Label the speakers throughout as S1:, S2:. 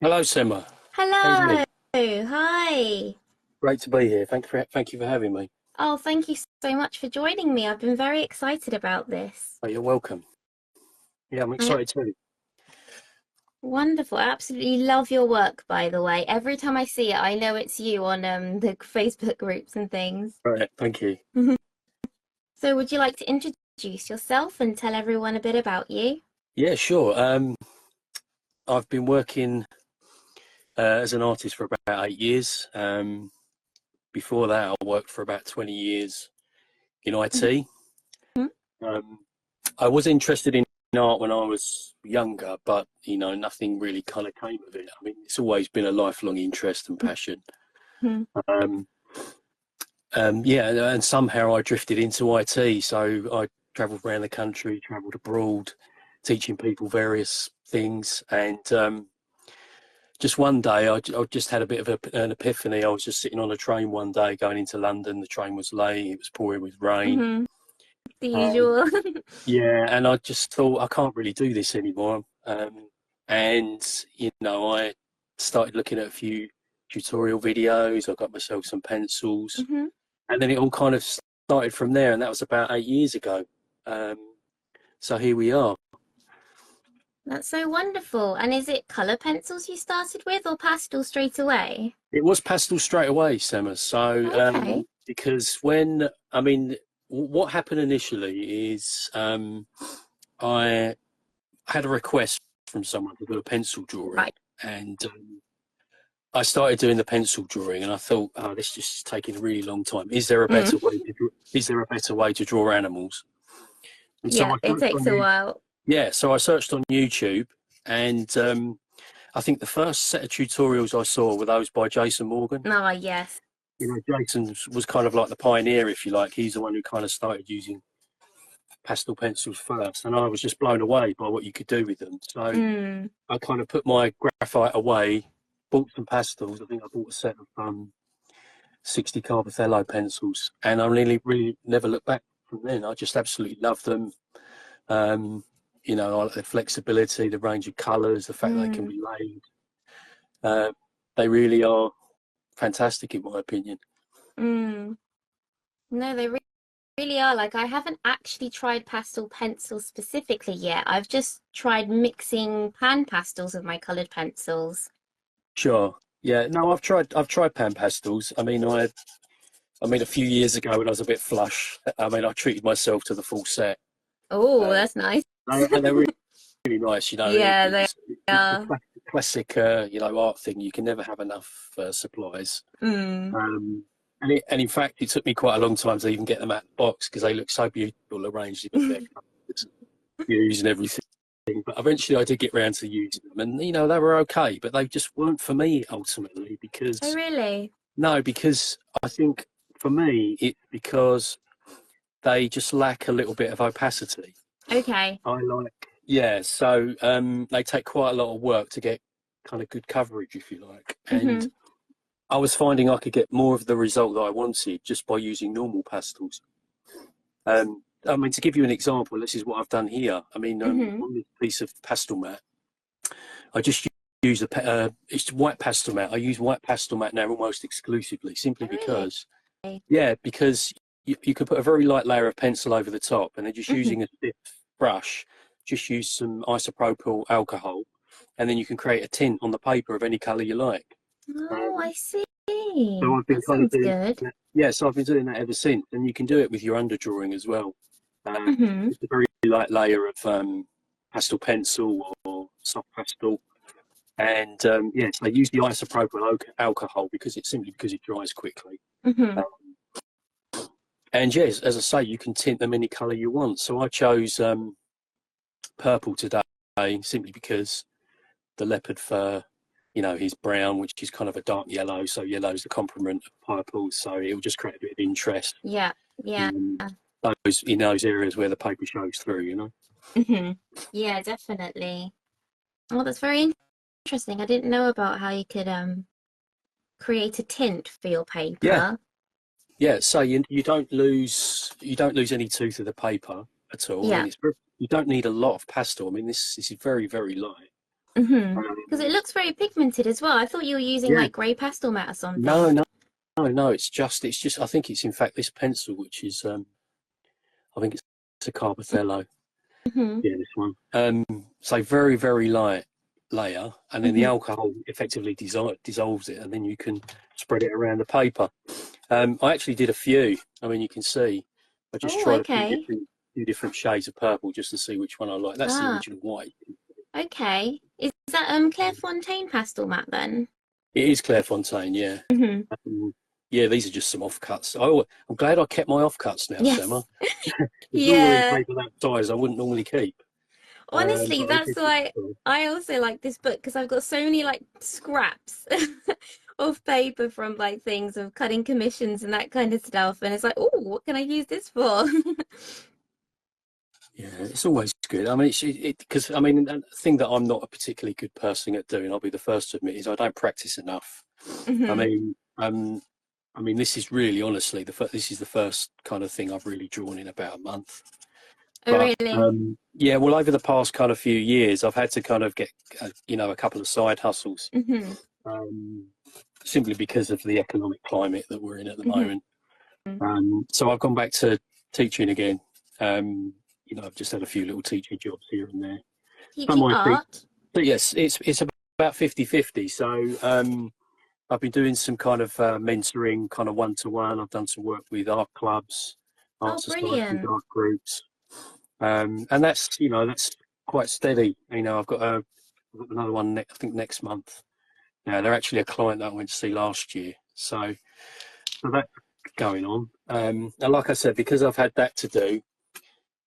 S1: Hello, Sema. How you
S2: Hello.
S1: doing?
S2: Hi.
S1: Great to be here. Thank you for having me.
S2: Oh, thank you so much for joining me. I've been very excited about this.
S1: Oh, you're welcome. Yeah, I'm
S2: I
S1: excited too.
S2: Wonderful. I absolutely love your work, by the way. Every time I see it, I know it's you on the Facebook groups and things.
S1: Right, thank you.
S2: So, would you like to introduce yourself and tell everyone a bit about you?
S1: Yeah, sure. I've been working as an artist for about 8 years. Before that, I worked for about 20 years in IT.
S2: Mhm.
S1: Um, I was interested in art when I was younger, but nothing really kind of came of it. I mean, it's always been a lifelong interest and passion.
S2: Mhm.
S1: Um, yeah, and somehow I drifted into IT. So I travelled around the country, travelled abroad, teaching people various things. And just one day, I just had a bit of an epiphany. I was just sitting on a train one day going into London. The train was late, it was pouring with rain.
S2: Mhm. The
S1: Um,
S2: usual.
S1: yeah, and I just thought, I can't really do this anymore. And, I started looking at a few tutorial videos. I got myself some pencils,
S2: Mhm.
S1: and then it all kind of started from there, and that was about 8 years ago. Um, so here we are.
S2: That's so wonderful. And is it color pencils you started with or pastel straight away?
S1: It was pastel straight away, Sema. So
S2: Okay.
S1: because what happened initially is I had a request from someone to do a pencil drawing,
S2: Right.
S1: and I started doing the pencil drawing, and I thought, oh, this just is taking a really long time. Is there a
S2: Mm.
S1: better way to draw, is there a better way to draw animals? And so
S2: Yeah,
S1: I
S2: it
S1: searched
S2: takes
S1: on
S2: a
S1: you.
S2: while.
S1: Yeah, so I searched on YouTube, and I think the first set of tutorials I saw were those by Jason Morgan.
S2: Oh, yes.
S1: Jason was kind of like the pioneer, if you like. He's the one who kind of started using pastel pencils first, and I was just blown away by what you could do with them. So
S2: Mm.
S1: I kind of put my graphite away, bought some pastels. I think I bought a set of 60 Carbothello pencils, and I really never looked back from then. I just absolutely love them. Um, I like the flexibility, the range of colours, the fact that they can
S2: Mm.
S1: be laid. Uh, they really are fantastic, in my opinion.
S2: Mm. No, they really are. Like, I haven't actually tried pastel pencils specifically yet. I've just tried mixing pan pastels with my colored pencils.
S1: Sure. Yeah. No, I've tried pan pastels. I mean, a few years ago when I was a bit flush, I mean, I treated myself to the full set.
S2: Oh,
S1: Uh,
S2: that's nice.
S1: and they're really nice.
S2: Yeah, they
S1: It's the
S2: are.
S1: classic, art thing. You can never have enough supplies.
S2: Mm.
S1: Um, and in fact, it took me quite a long time to even get them out of the box because they look so beautiful arranged in all their colours, hues and everything. But eventually, I did get round to using them, and they were okay, but they just weren't for me ultimately
S2: Oh,
S1: because
S2: really?
S1: no, because I think for me it's because they just lack a little bit of opacity.
S2: Okay.
S1: Yeah, so they take quite a lot of work to get kind of good coverage, if you like, and
S2: Mm-hmm.
S1: I was finding I could get more of the result that I wanted just by using normal pastels. I mean, to give you an example, this is what I've done here. I mean,
S2: Mm-hmm.
S1: on this piece of Pastelmat, I just use it's white Pastelmat. I use white Pastelmat now almost exclusively, simply
S2: Oh, really?
S1: because, yeah, because you could put a very light layer of pencil over the top, and then just
S2: Mm-hmm.
S1: using a stiff brush, just use some isopropyl alcohol, and then you can create a tint on the paper of any colour you like.
S2: Oh,
S1: Um,
S2: I see.
S1: So I've been
S2: That
S1: kind of
S2: sounds
S1: doing
S2: good.
S1: that. Yeah, so I've been doing that ever since, and you can do it with your underdrawing as well.
S2: Mm-hmm.
S1: Just a very light layer of pastel pencil or soft pastel, and yes, I use the isopropyl alcohol because it dries quickly.
S2: Mm-hmm.
S1: Um, and yes, as I say, you can tint them any colour you want. So I chose purple today simply because the leopard fur, he's brown, which is kind of a dark yellow. So yellow is the complement of purple. So it will just create a bit of interest
S2: Yeah. Yeah.
S1: in those areas where the paper shows through.
S2: Mm-hmm. Yeah, definitely. Oh, that's very interesting. I didn't know about how you could create a tint for your
S1: Yeah,
S2: paper.
S1: yeah. So you don't lose any tooth of the paper at all. I mean,
S2: Yeah.
S1: you don't need a lot of pastel. I mean, this is very light.
S2: Because it looks very pigmented as well. I thought you were using
S1: Yeah,
S2: like grey Pastelmat or
S1: no,
S2: something.
S1: no, no, no. It's just. I think it's in fact this pencil, which is I think it's a Carbothello.
S2: Hmm.
S1: Yeah, this one. So very, very light layer, and then the
S2: Hmm.
S1: alcohol effectively dissolves it, and then you can spread it around the paper. I actually did a few. I mean, you can see. I just
S2: Oh,
S1: tried a
S2: okay.
S1: few different shades of purple just to see which one I like. That's the
S2: Ah,
S1: original white.
S2: okay. Is that Clairefontaine Pastelmat then?
S1: It is Clairefontaine, yeah.
S2: Hmm.
S1: Um, yeah, these are just some offcuts. I'm glad I kept my offcuts now, Sema.
S2: Yes.
S1: There's drawing
S2: Yeah.
S1: paper that size I wouldn't normally keep.
S2: Honestly,
S1: But I
S2: that's
S1: did.
S2: why I also like this book because I've got so many like scraps of paper from like things of cutting commissions and that kind of stuff. And it's like, oh, what can I use this for?
S1: Yeah, it's always good. I mean, because I mean, the thing that I'm not a particularly good person at doing, I'll be the first to admit, is I don't practice enough. I
S2: Hmm.
S1: mean, this is really honestly this is the first kind of thing I've really drawn in about a month.
S2: Oh,
S1: But
S2: really?
S1: yeah, well, over the past kind of few years, I've had to kind of get a couple of side hustles,
S2: Hmm.
S1: um, simply because of the economic climate that we're in at the
S2: Hmm.
S1: moment. So I've gone back to teaching again. I've just had a few little teaching jobs here and there. Some
S2: Teaching
S1: I think,
S2: art?
S1: but yes, it's about 50-50. So I've been doing some kind of mentoring, kind of one-to-one. I've done some work with art clubs, art
S2: Oh,
S1: societies,
S2: brilliant.
S1: art groups, and that's quite steady. I've got another one I think next month. Now they're actually a client that I went to see last year, so that's going on. And like I said, because I've had that to do,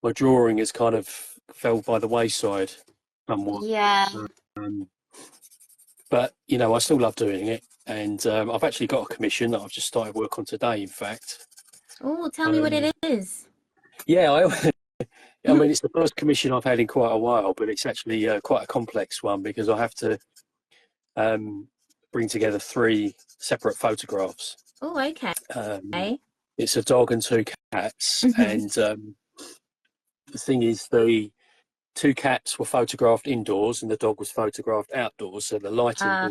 S1: my drawing has kind of fell by the wayside somewhat.
S2: Yeah.
S1: Um, but I still love doing it, and I've actually got a commission that I've just started work on today. In fact,
S2: Oh, tell me what
S1: um,
S2: it is.
S1: yeah, I mean it's the first commission I've had in quite a while, but it's actually quite a complex one because I have to um, bring together three separate photographs.
S2: Oh, okay.
S1: Um, it's a dog and two cats,
S2: Hmm.
S1: and the thing is, the two cats were photographed indoors and the dog was photographed outdoors, so the lighting's
S2: Uh,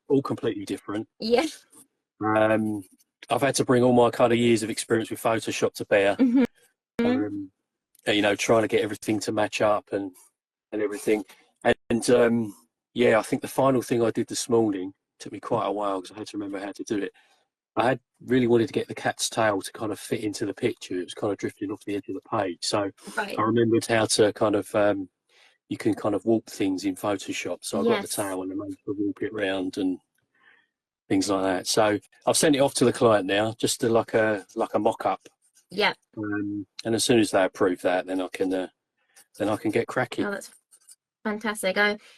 S1: all completely different.
S2: yeah.
S1: Um, I've had to bring all my kind of years of experience with Photoshop to bear,
S2: Hmm.
S1: um, trying to get everything to match up and everything. And yeah, I think the final thing I did this morning took me quite a while because I had to remember how to do it. I had really wanted to get the cat's tail to kind of fit into the picture. It was kind of drifting off the edge of the page. So I
S2: Right.
S1: remembered how to kind of you can kind of warp things in Photoshop. So I got the
S2: Yes.
S1: tail and I managed to warp it round and things like that. So I've sent it off to the client now, just to like a mock up.
S2: Yeah.
S1: And as soon as they approve that, then I can get cracking.
S2: Oh, that's fantastic.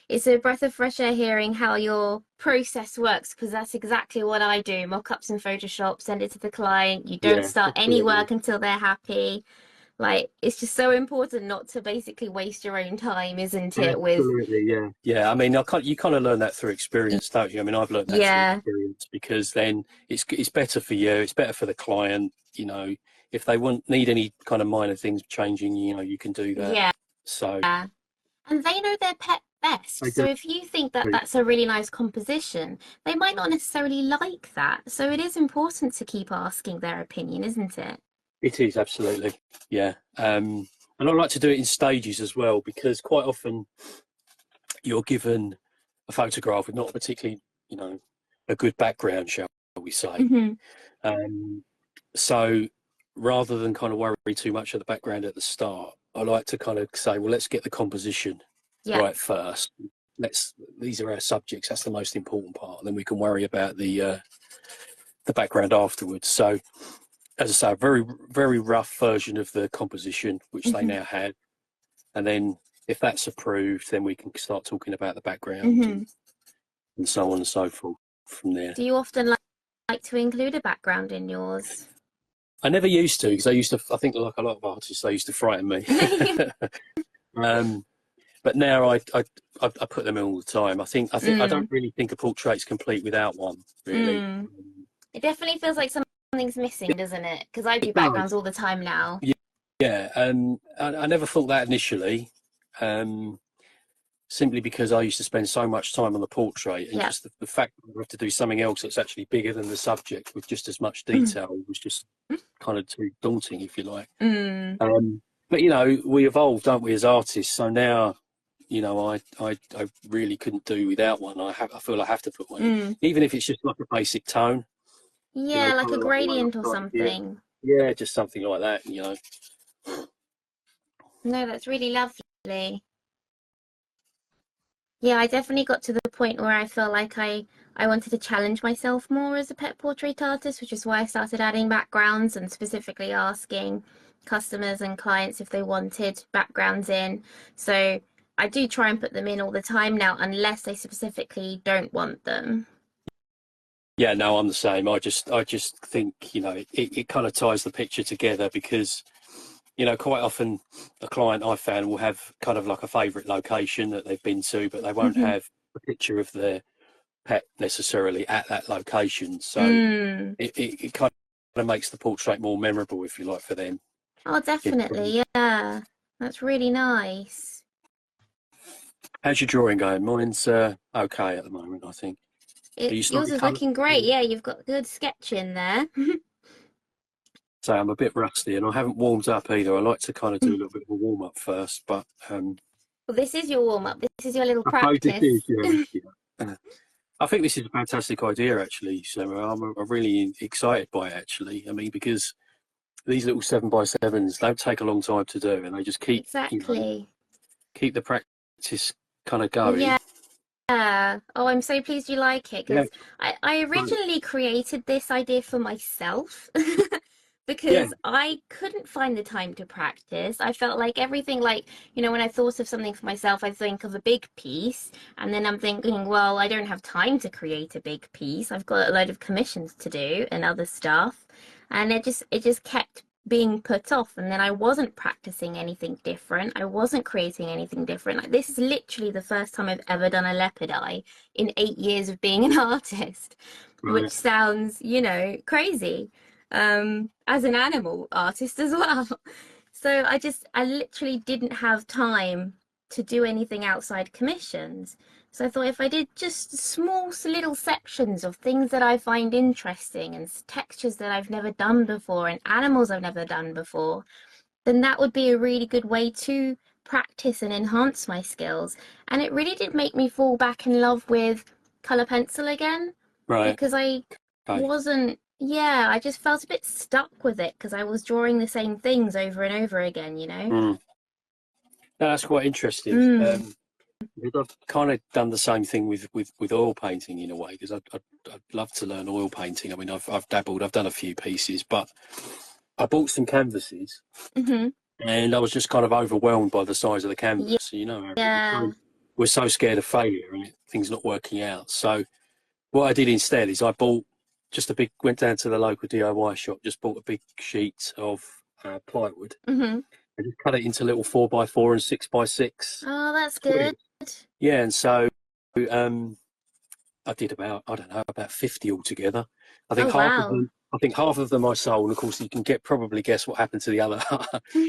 S2: It's a breath of fresh air hearing how your process works because that's exactly what I do. Mock-ups in Photoshop, send it to the client. You don't
S1: Yeah,
S2: start any
S1: absolutely.
S2: work until they're happy. Like, it's just so important not to basically waste your own time, isn't it? With,
S1: Absolutely, yeah, yeah. I mean, you kind of learn that through experience, don't you? I mean, I've learned that through
S2: yeah,
S1: experience because then it's better for you, it's better for the client. If they need any kind of minor things changing, you can do that.
S2: yeah.
S1: So
S2: And they know their pet best.
S1: I
S2: So
S1: do.
S2: if you think that that's a really nice composition, they might not necessarily like that. So it is important to keep asking their opinion, isn't it?
S1: It is absolutely, yeah. And I like to do it in stages as well because quite often you're given a photograph with not particularly, you know, a good background, shall we say.
S2: Hmm.
S1: Um, so rather than kind of worry too much at the background at the start, I like to kind of say, well, let's get the composition
S2: Yeah.
S1: right first. These are our subjects. That's the most important part. And then we can worry about the background afterwards. So as I say, a very, very rough version of the composition, which they
S2: Hmm.
S1: now had. And then if that's approved, then we can start talking about the background
S2: Hmm.
S1: and so on and so forth from there.
S2: Do you often like to include a background in yours?
S1: I never used to because I think like a lot of artists, they used to frighten me. um, but now I put them in all the time. I don't
S2: Mm,
S1: really think a portrait's complete without one, really.
S2: mm. It definitely feels like something's missing, doesn't it? Because I do
S1: It does.
S2: backgrounds all the time now.
S1: Yeah, yeah. I never thought that initially. Um, simply because I used to spend so much time on the portrait, and just the fact that I have to do something else that's actually bigger than the subject with just as much detail was just kind of too daunting, if you like. But you know, we evolved, don't we, as artists? So now, you know, I really couldn't do without one. I feel I have to put one in, even if it's just like a basic tone. You know,
S2: Yeah, like
S1: kind
S2: a
S1: of like the way
S2: gradient or
S1: I've tried. Yeah,
S2: something.
S1: yeah, just something like that. You know.
S2: No, that's really lovely. Yeah, I definitely got to the point where I felt like I wanted to challenge myself more as a pet portrait artist, which is why I started adding backgrounds and specifically asking customers and clients if they wanted backgrounds in. So I do try and put them in all the time now, unless they specifically don't want them.
S1: Yeah, no, I'm the same. I just think, you know, it kind of ties the picture together because, you know, quite often a client I found will have kind of like a favourite location that they've been to, but they won't have a picture of their pet necessarily at that location. So it kind of makes the portrait more memorable, if you like, for them.
S2: Oh, definitely. Yeah. That's really nice.
S1: How's your drawing going? Mine's okay at the moment, I think. Are you
S2: Yours
S1: starting
S2: is
S1: colour?
S2: looking great. Yeah, you've got good sketch in there.
S1: So I'm a bit rusty and I haven't warmed up either. I like to kind of do a little bit of a warm up first, but
S2: Well, this is your warm up. This is your little
S1: I suppose this
S2: practice.
S1: is, yeah, yeah. I think this is a fantastic idea, actually. So I'm really excited by it, actually. I mean, because these little 7x7s don't take a long time to do, and they just keep, you know,
S2: Exactly.
S1: keep the practice kind of going.
S2: Yeah. Oh, I'm so pleased you like it
S1: Yeah,
S2: because I
S1: right.
S2: originally created this idea for myself
S1: Yeah,
S2: because I couldn't find the time to practice. I felt like everything, like, you know, when I thought of something for myself, I think of a big piece, and then I'm thinking, well, I don't have time to create a big piece. I've got a load of commissions to do and other stuff, and it just kept being put off, and then I wasn't practicing anything different. I wasn't creating anything different. Like, this is literally the first time I've ever done a leopard eye in 8 years of being an artist, which
S1: right.
S2: sounds, you know, crazy, as an animal artist as well. So I literally didn't have time to do anything outside commissions. So I thought if I did just small little sections of things that I find interesting and textures that I've never done before and animals I've never done before, then that would be a really good way to practice and enhance my skills. And it really did make me fall back in love with color pencil again
S1: Right.
S2: because I
S1: Okay.
S2: wasn't, yeah, I just felt a bit stuck with it because I was drawing the same things over and over again, you know?
S1: Mm. No, that's quite interesting.
S2: Mm.
S1: Because I've kind of done the same thing with oil painting in a way, because I'd love to learn oil painting. I mean, I've dabbled, I've done a few pieces, but I bought some canvases
S2: Mm-hmm.
S1: and I was just kind of overwhelmed by the size of the canvas. You know,
S2: Yeah.
S1: we're so scared of failure and things not working out. So what I did instead is I bought just a big, went down to the local DIY shop, just bought a big sheet of plywood
S2: Mm-hmm.
S1: and just cut it into little 4x4 and 6x6
S2: Oh, that's good.
S1: squares. Yeah, and so um, I did about, I don't know, about 50 altogether. I think
S2: Oh,
S1: half of
S2: wow.
S1: them, I think half of them I sold. And of course, you can probably guess what happened to the other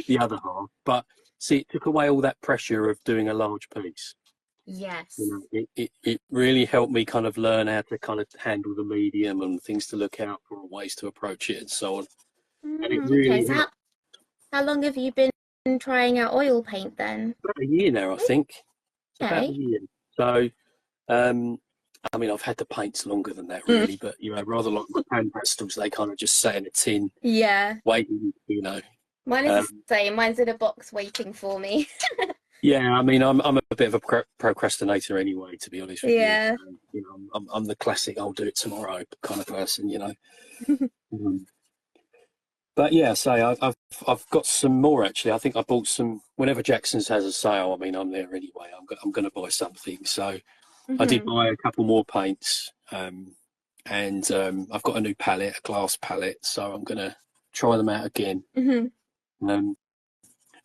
S1: the other half. But see, it took away all that pressure of doing a large piece. You
S2: Yes.
S1: know, it really helped me kind of learn how to kind of handle the medium and things to look out for and ways to approach it and so on. And it
S2: Okay,
S1: really
S2: so
S1: helped.
S2: how long have you been trying out oil paint then?
S1: About a year now, I think. It's about a
S2: Okay.
S1: year. So, um, I mean, I've had the paints longer than that,
S2: Mm.
S1: really, but you know, rather like my pan pastels, they kind of just sat in a tin,
S2: Yeah.
S1: waiting. You know,
S2: Mine is the
S1: um,
S2: same. Mine's in a box waiting for me.
S1: yeah. I mean, I'm a bit of a procrastinator anyway, to be honest with you.
S2: Yeah.
S1: You know, I'm the classic "I'll do it tomorrow" kind of person. You know, um, but yeah. So I've got some more actually. I think I bought some. Whenever Jackson's has a sale, I mean, I'm there anyway. I'm going to buy something. So I did
S2: Hmm.
S1: buy a couple more paints. And I've got a new palette, a glass palette, so I'm going to try them out again.
S2: Hmm.
S1: Um,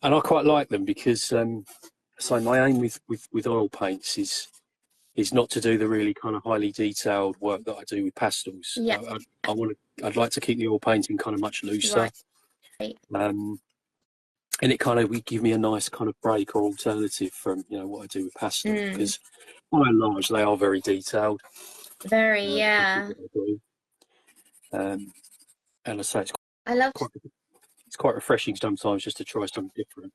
S1: and I quite like them because, so my aim with oil paints is not to do the really kind of highly detailed work that I do with pastels.
S2: Yeah.
S1: I'd like to keep the oil painting kind of much looser.
S2: Right.
S1: Um, and it kind of would give me a nice kind of break or alternative from what I do with pastel,
S2: Mm,
S1: because by and large they are very detailed.
S2: very,
S1: Exactly
S2: yeah.
S1: what I do. And I say
S2: I love,
S1: quite it's quite refreshing sometimes just to try something different.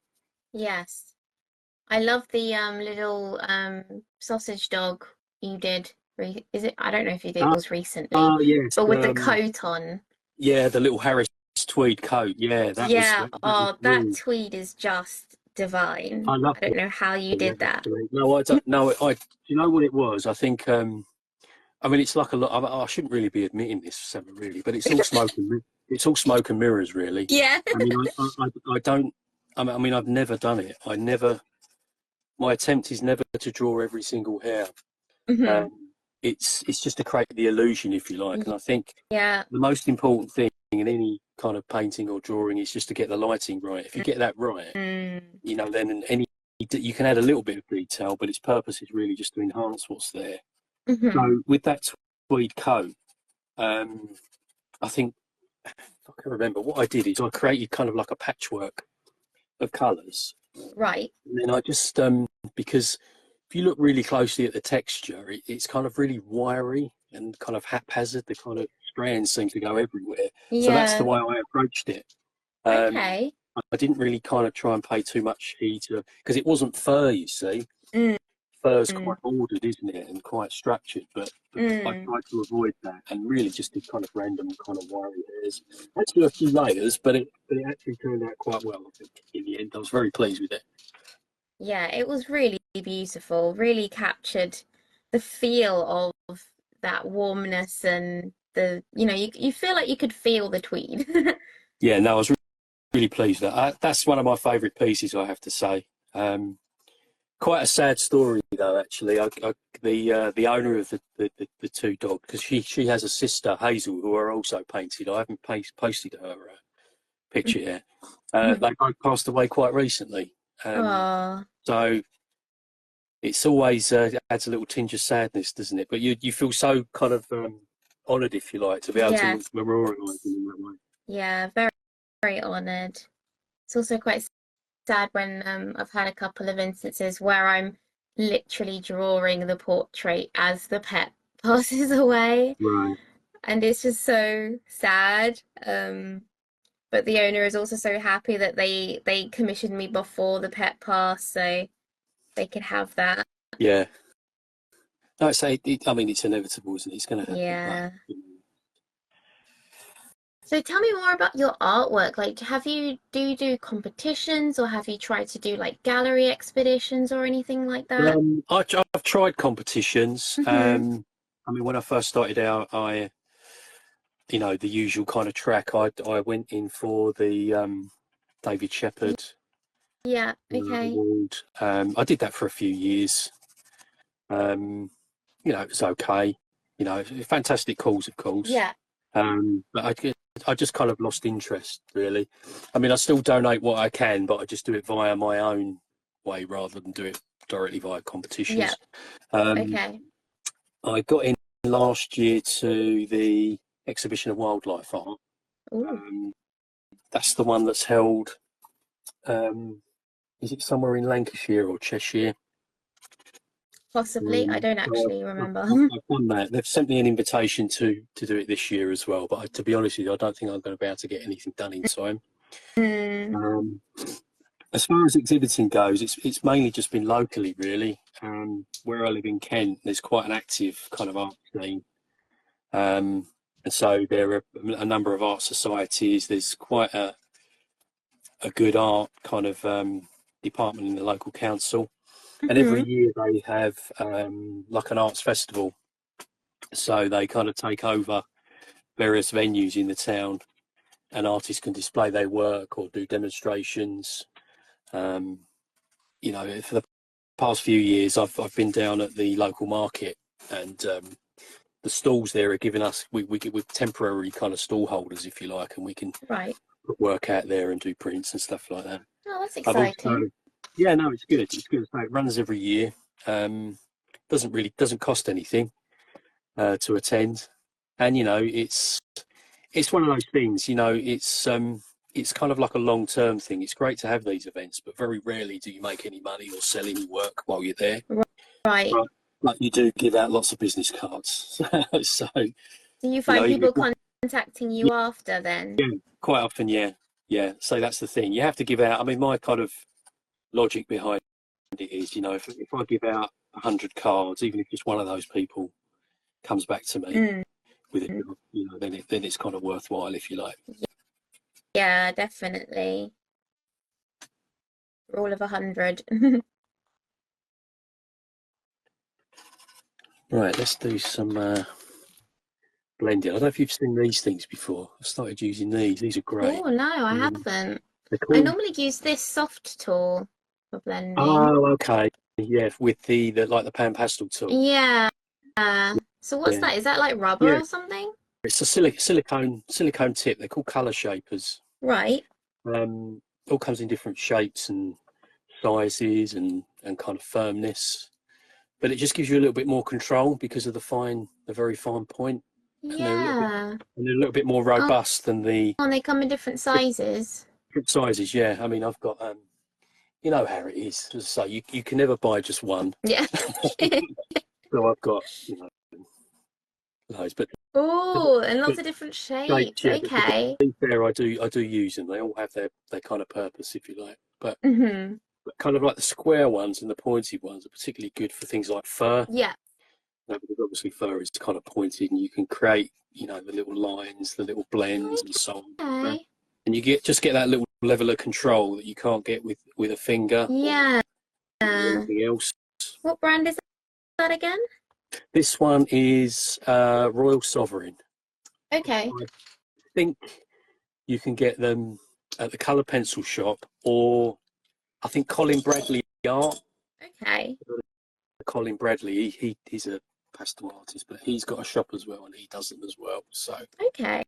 S2: yes. I love the little sausage dog you did. Is it? I don't know if you did it
S1: Oh,
S2: was recently,
S1: oh yes,
S2: but with the coat on.
S1: yeah, the little Harris tweed coat. Yeah,
S2: Yeah.
S1: that was
S2: Oh, that
S1: brilliant.
S2: tweed is just divine.
S1: I
S2: I
S1: loved
S2: don't
S1: it.
S2: know how you
S1: Yeah,
S2: did that.
S1: actually. No, I don't. No, do you know what it was? I think. I mean, it's like a lot. I shouldn't really be admitting this, Sema, really, but it's all smoke and it's all smoke and mirrors, really.
S2: Yeah.
S1: I mean, I don't. I mean, I've never done it. I never. My attempt is never to draw every single hair.
S2: hmm
S1: It's just to create the illusion, if you like. And I think
S2: Yeah.
S1: the most important thing in any kind of painting or drawing is just to get the lighting right. If you get that right,
S2: Mm,
S1: then any you can add a little bit of detail, but its purpose is really just to enhance what's there.
S2: hmm
S1: So with that tweed coat, um, I think I can remember what I did is I created kind of like a patchwork of colours,
S2: Right.
S1: and then I just because if you look really closely at the texture, it's kind of really wiry and kind of haphazard. The kind of strands seem to go everywhere. So that's the
S2: Yeah.
S1: way I approached it. Um,
S2: Okay.
S1: I didn't really kind of try and pay too much heed to, because it wasn't fur, you see.
S2: Mm,
S1: Fur's
S2: mm,
S1: quite ordered, isn't it, and quite structured. But I
S2: mm.
S1: tried to avoid that and really just did kind of random kind of wiry hairs. I had to do a few layers, but it actually turned out quite well. I think in the end, I was very pleased with it.
S2: Yeah, it was really beautiful, really captured the feel of that warmness and you feel like you could feel the tweed.
S1: Yeah, no, I was really pleased with that. That's one of my favourite pieces, I have to say. Um, Quite a sad story though, actually. The owner of the two dogs, because she has a sister Hazel who are also painted. I haven't posted her picture yet. They both passed away quite recently,
S2: Oh,
S1: so it's always adds a little tinge of sadness, doesn't it? But you feel so kind of honoured, if you like, to be able to
S2: yes.
S1: memorialise them in that way.
S2: Yeah, very, very honored. It's also quite sad when I've had a couple of instances where I'm literally drawing the portrait as the pet passes away,
S1: Right.
S2: and it's just so sad. But the owner is also so happy that they commissioned me before the pet passed, so they could have that.
S1: Yeah. No, I mean, it's inevitable, isn't it? It's going to happen. But
S2: Yeah. So tell me more about your artwork. Like, do you do competitions or have you tried to do like gallery expeditions or anything like that?
S1: I've tried competitions.
S2: hmm
S1: I mean, when I first started out, the usual kind of track. I went in for the David Shepherd
S2: Yeah, okay.
S1: award. I did that for a few years. Um, it was okay. Fantastic calls, of course.
S2: Yeah.
S1: But I just kind of lost interest, really. I mean, I still donate what I can, but I just do it via my own way rather than do it directly via
S2: Yeah.
S1: competitions. Um,
S2: Okay.
S1: I got in last year to the exhibition of wildlife art.
S2: Ooh,
S1: Um, that's the one that's held. Is it somewhere in Lancashire or Cheshire?
S2: possibly. I don't
S1: So
S2: actually remember.
S1: I've done that. They've sent me an invitation to do it this year as well. But to be honest with you, I don't think I'm going to be able to get anything done in time.
S2: Mm,
S1: Um, as far as exhibiting goes, it's mainly just been locally, really. Where I live in Kent, there's quite an active kind of art scene. Um, and so there are a number of art societies. There's quite a good art kind of department in the local council. And every
S2: hmm
S1: year they have like an arts festival. So they kind of take over various venues in the town, and artists can display their work or do demonstrations. Um, for the past few years, I've been down at the local market, and the stalls there are giving us we're temporary kind of stall holders, if you like, and we can
S2: Right.
S1: put work out there and do prints and stuff like that.
S2: Oh, that's
S1: I've
S2: exciting.
S1: also, yeah, no, it's good. It's good. So it runs every year. Doesn't cost anything to attend, and it's one of those things. It's it's kind of like a long-term thing. It's great to have these events, but very rarely do you make any money or sell any work while you're there.
S2: Right.
S1: But you do give out lots of business cards. So,
S2: Do you
S1: you know,
S2: find people contacting you after then?
S1: yeah, quite often, yeah. Yeah. So that's the thing. You have to give out. I mean, my kind of logic behind it is, you know, if I give out 100 cards, even if just one of those people comes back to me
S2: Mm.
S1: with it, you know, then it's kind of worthwhile, if you like.
S2: Yeah, definitely. Rule of 100.
S1: Right, let's do some blending. I don't know if you've seen these things before. I started using these. These are great.
S2: Oh, no, I
S1: Um,
S2: haven't.
S1: they're
S2: I
S1: called.
S2: normally use this soft tool for blending.
S1: Oh, okay. Yeah, with the like the pan pastel tool.
S2: Yeah. So what's
S1: Yeah,
S2: that? Is that like rubber
S1: yeah.
S2: or something?
S1: It's a silicone tip. They're called color shapers.
S2: Right.
S1: All comes in different shapes and sizes and kind of firmness. But it just gives you a little bit more control because of the very fine point, and
S2: Yeah.
S1: they're a little bit more
S2: Oh,
S1: robust than the
S2: and they come in different sizes.
S1: different sizes. Yeah, I mean, I've got you know how it is. As I say, you can never buy just one.
S2: Yeah.
S1: So I've got, you know, loads, but
S2: Oh, and
S1: but
S2: lots of different
S1: shapes,
S2: shapes.
S1: yeah. But to
S2: Okay.
S1: be fair, I do use them. They all have their kind of purpose, if you like.
S2: Hmm.
S1: But kind of like the square ones and the pointy ones are particularly good for things like fur.
S2: Yeah.
S1: You know, because obviously fur is kind of pointed, and you can create, you know, the little lines, the little blends, and so on.
S2: Okay.
S1: And you just get that little level of control that you can't get with a finger
S2: Yeah.
S1: or anything else.
S2: What brand is that again?
S1: This one is Royal Sovereign.
S2: Okay.
S1: I think you can get them at the colour pencil shop, or I think Colin Bradley Art.
S2: Okay.
S1: Colin Bradley, he's a pastel artist, but he's got a shop as well, and he does them as well. So
S2: Okay.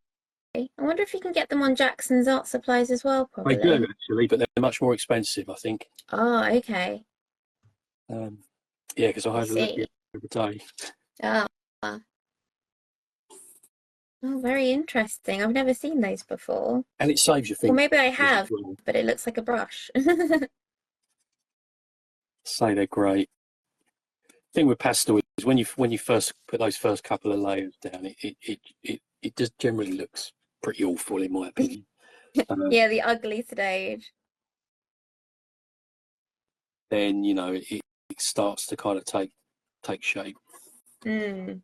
S2: I wonder if you can get them on Jackson's Art Supplies as well,
S1: I do
S2: probably.
S1: actually, but they're much more expensive, I think.
S2: Oh, okay.
S1: Um, yeah, because I
S2: I
S1: had a look the
S2: see.
S1: other day,
S2: Ah. Oh, very interesting. I've never seen those before.
S1: and it saves you
S2: Or
S1: fingers
S2: maybe I
S1: as
S2: have,
S1: well.
S2: but it looks like a brush.
S1: Say they're great. Thing with pastel is when you first put those first couple of layers down, it just generally looks pretty awful in my opinion.
S2: Yeah, the ugly stage.
S1: Then you know it starts to kind of take shape.
S2: Mm.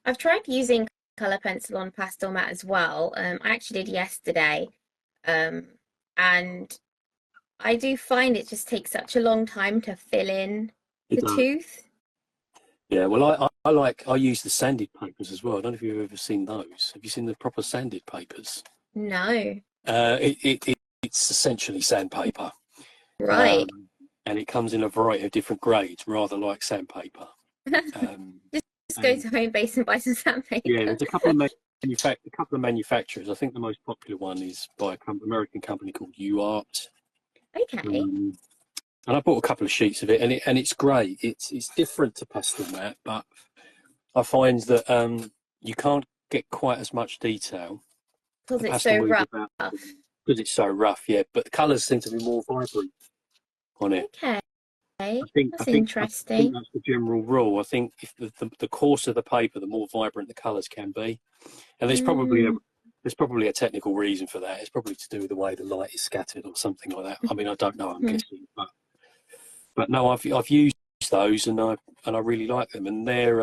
S2: I've tried using color pencil on Pastelmat as well. I actually did yesterday. Um, and I do find it just takes such a long time to fill in
S1: It
S2: the
S1: does.
S2: tooth.
S1: Yeah, well, I use the sanded papers as well. I don't know if you've ever seen those. Have you seen the proper sanded papers?
S2: No.
S1: It's essentially sandpaper,
S2: Right.
S1: um, and it comes in a variety of different grades, rather like sandpaper. Um,
S2: Just go
S1: and
S2: to home base and buy some
S1: yeah,
S2: sandpaper.
S1: there's a couple of manufacturers. I think the most popular one is by an American company called UArt.
S2: Okay.
S1: And I bought a couple of sheets of it, and it's great. It's different to Pastelmat, but I find that you can't get quite as much detail.
S2: Because
S1: The
S2: it's
S1: pastel
S2: so
S1: moves
S2: rough.
S1: about because it's so rough, yeah. But the colours seem to be more vibrant on it.
S2: Okay.
S1: I
S2: That's
S1: think
S2: interesting.
S1: that's the general rule. I think if the coarser the paper, the more vibrant the colours can be. And
S2: Mm.
S1: there's probably a technical reason for that. It's probably to do with the way the light is scattered or something like that. I mean, I don't know. I'm
S2: Mhm.
S1: guessing, but no, I've used those and I really like them. And they're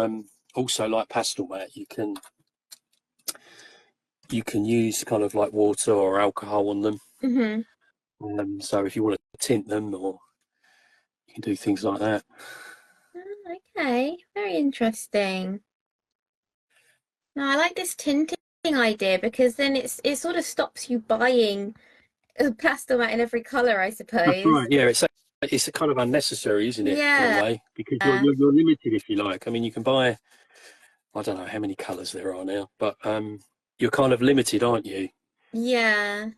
S1: also like Pastelmat. You can use kind of like water or alcohol on them.
S2: Mhm.
S1: So if you want to tint them, or you can do things like that.
S2: Oh, okay. Very interesting. No, I like this tinting idea because then it sort of stops you buying a pastel mat in every color, I
S1: That's
S2: suppose.
S1: right. Yeah, it's a kind of unnecessary, isn't it, in a
S2: Yeah.
S1: way, because you're limited if you like. I mean, you can buy I don't know how many colours there are now, but you're kind of limited, aren't you?
S2: Yeah.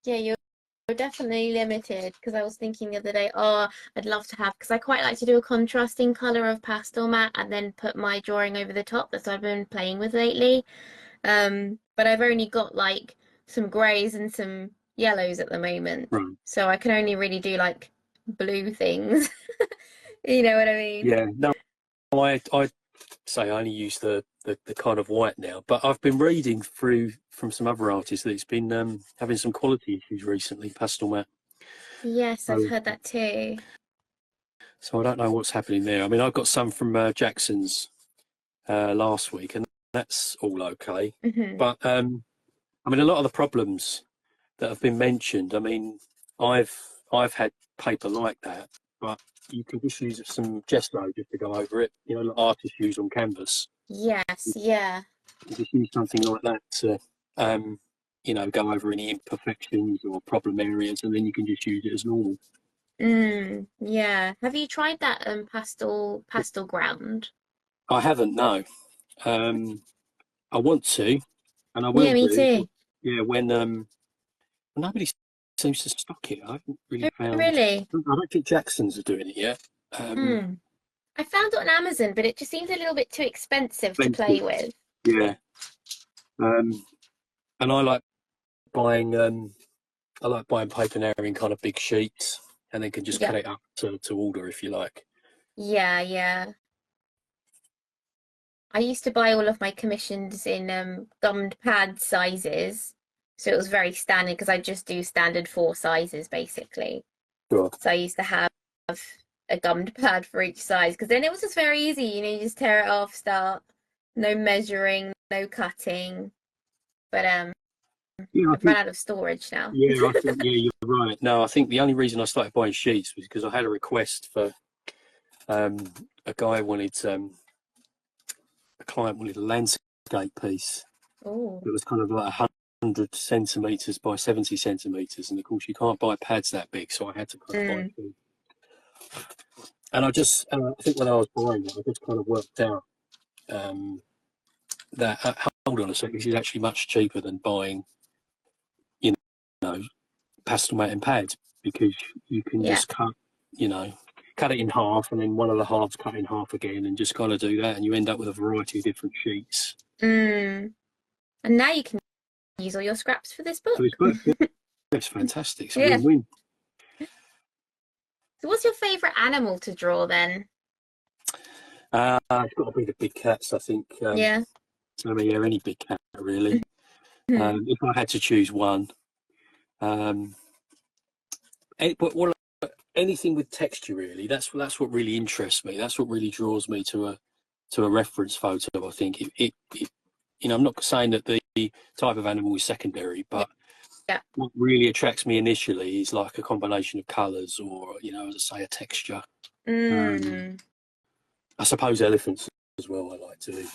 S2: Yeah, you're definitely limited because I was thinking the other day, oh, I'd love to have because I quite like to do a contrasting color of pastel mat and then put my drawing over the top. That's what I've been playing with lately. But I've only got like some greys and some yellows at the moment.
S1: Right.
S2: So I can only really do like blue things. You know what I mean?
S1: Yeah. No, I say I only use the kind of white now, but I've been reading through from some other artists that it's been having some quality issues recently, Pastelmat.
S2: Yes, I've
S1: So,
S2: heard that too.
S1: so I don't know what's happening there. I mean, I got some from Jackson's last week, and that's all okay.
S2: Hmm.
S1: But I mean, a lot of the problems that have been mentioned. I mean, I've I've had paper like that, but you can just use some gesso just to go over it. You know, like artists use on canvas.
S2: Yes, yeah.
S1: You just use something like that to, you know, go over any imperfections or problem areas, and then you can just use it as normal.
S2: Yeah. Have you tried that pastel ground?
S1: I haven't, no. Um, I want to, and I will
S2: Yeah, me
S1: do.
S2: too.
S1: Yeah, when nobody seems to stock it. I haven't really
S2: Oh,
S1: found.
S2: really?
S1: I don't think Jackson's are doing it yet.
S2: Hmm. I found it on Amazon, but it just seems a little bit too expensive to play
S1: Expensive.
S2: with.
S1: Yeah. Um, and buying I like buying paper now in kind of big sheets, and then can just cut
S2: Yep.
S1: it up to order if you like.
S2: Yeah, yeah. I used to buy all of my commissions in gummed pad sizes. So it was very standard because I just do standard four sizes basically.
S1: Sure.
S2: So I used to have a gummed pad for each size because then it was just very easy. You know, you just tear it off, start, no measuring, no cutting. But
S1: Yeah, I
S2: I've run
S1: think.
S2: out of storage now.
S1: Yeah, I think. Yeah, you're right. No, I think the only reason I started buying sheets was because I had a request for um, a guy wanted a client wanted a landscape piece
S2: Oh,
S1: that was kind of like 100 centimeters by 70 centimeters, and of course you can't buy pads that big, so I had to kind of buy
S2: mm,
S1: two. And I think when I was buying it, I just kind of worked out um, that hold on a second, this is actually much cheaper than buying, you know, Pastelmat and pads, because you can
S2: yeah.
S1: just cut it in half, and then one of the halves cut in half again, and just kind of do that, and you end up with a variety of different sheets.
S2: Mm. And now you can use all your scraps for this
S1: So it's
S2: book.
S1: both. Yeah, it's fantastic. It's a
S2: Yeah.
S1: win-win.
S2: So what's your favorite animal to draw then?
S1: It's got to be the big cats, I think.
S2: Yeah.
S1: I mean, yeah, any big cat really.
S2: Mhm.
S1: If I had to choose one, um, but anything with texture really. That's what really interests me. That's what really draws me to a reference photo. I think it you know, I'm not saying that the type of animal is secondary,
S2: Yeah.
S1: but
S2: Yeah.
S1: what really attracts me initially is like a combination of colours, or you know, as I say, a texture. Um,
S2: Mm.
S1: I suppose elephants as well. I like to.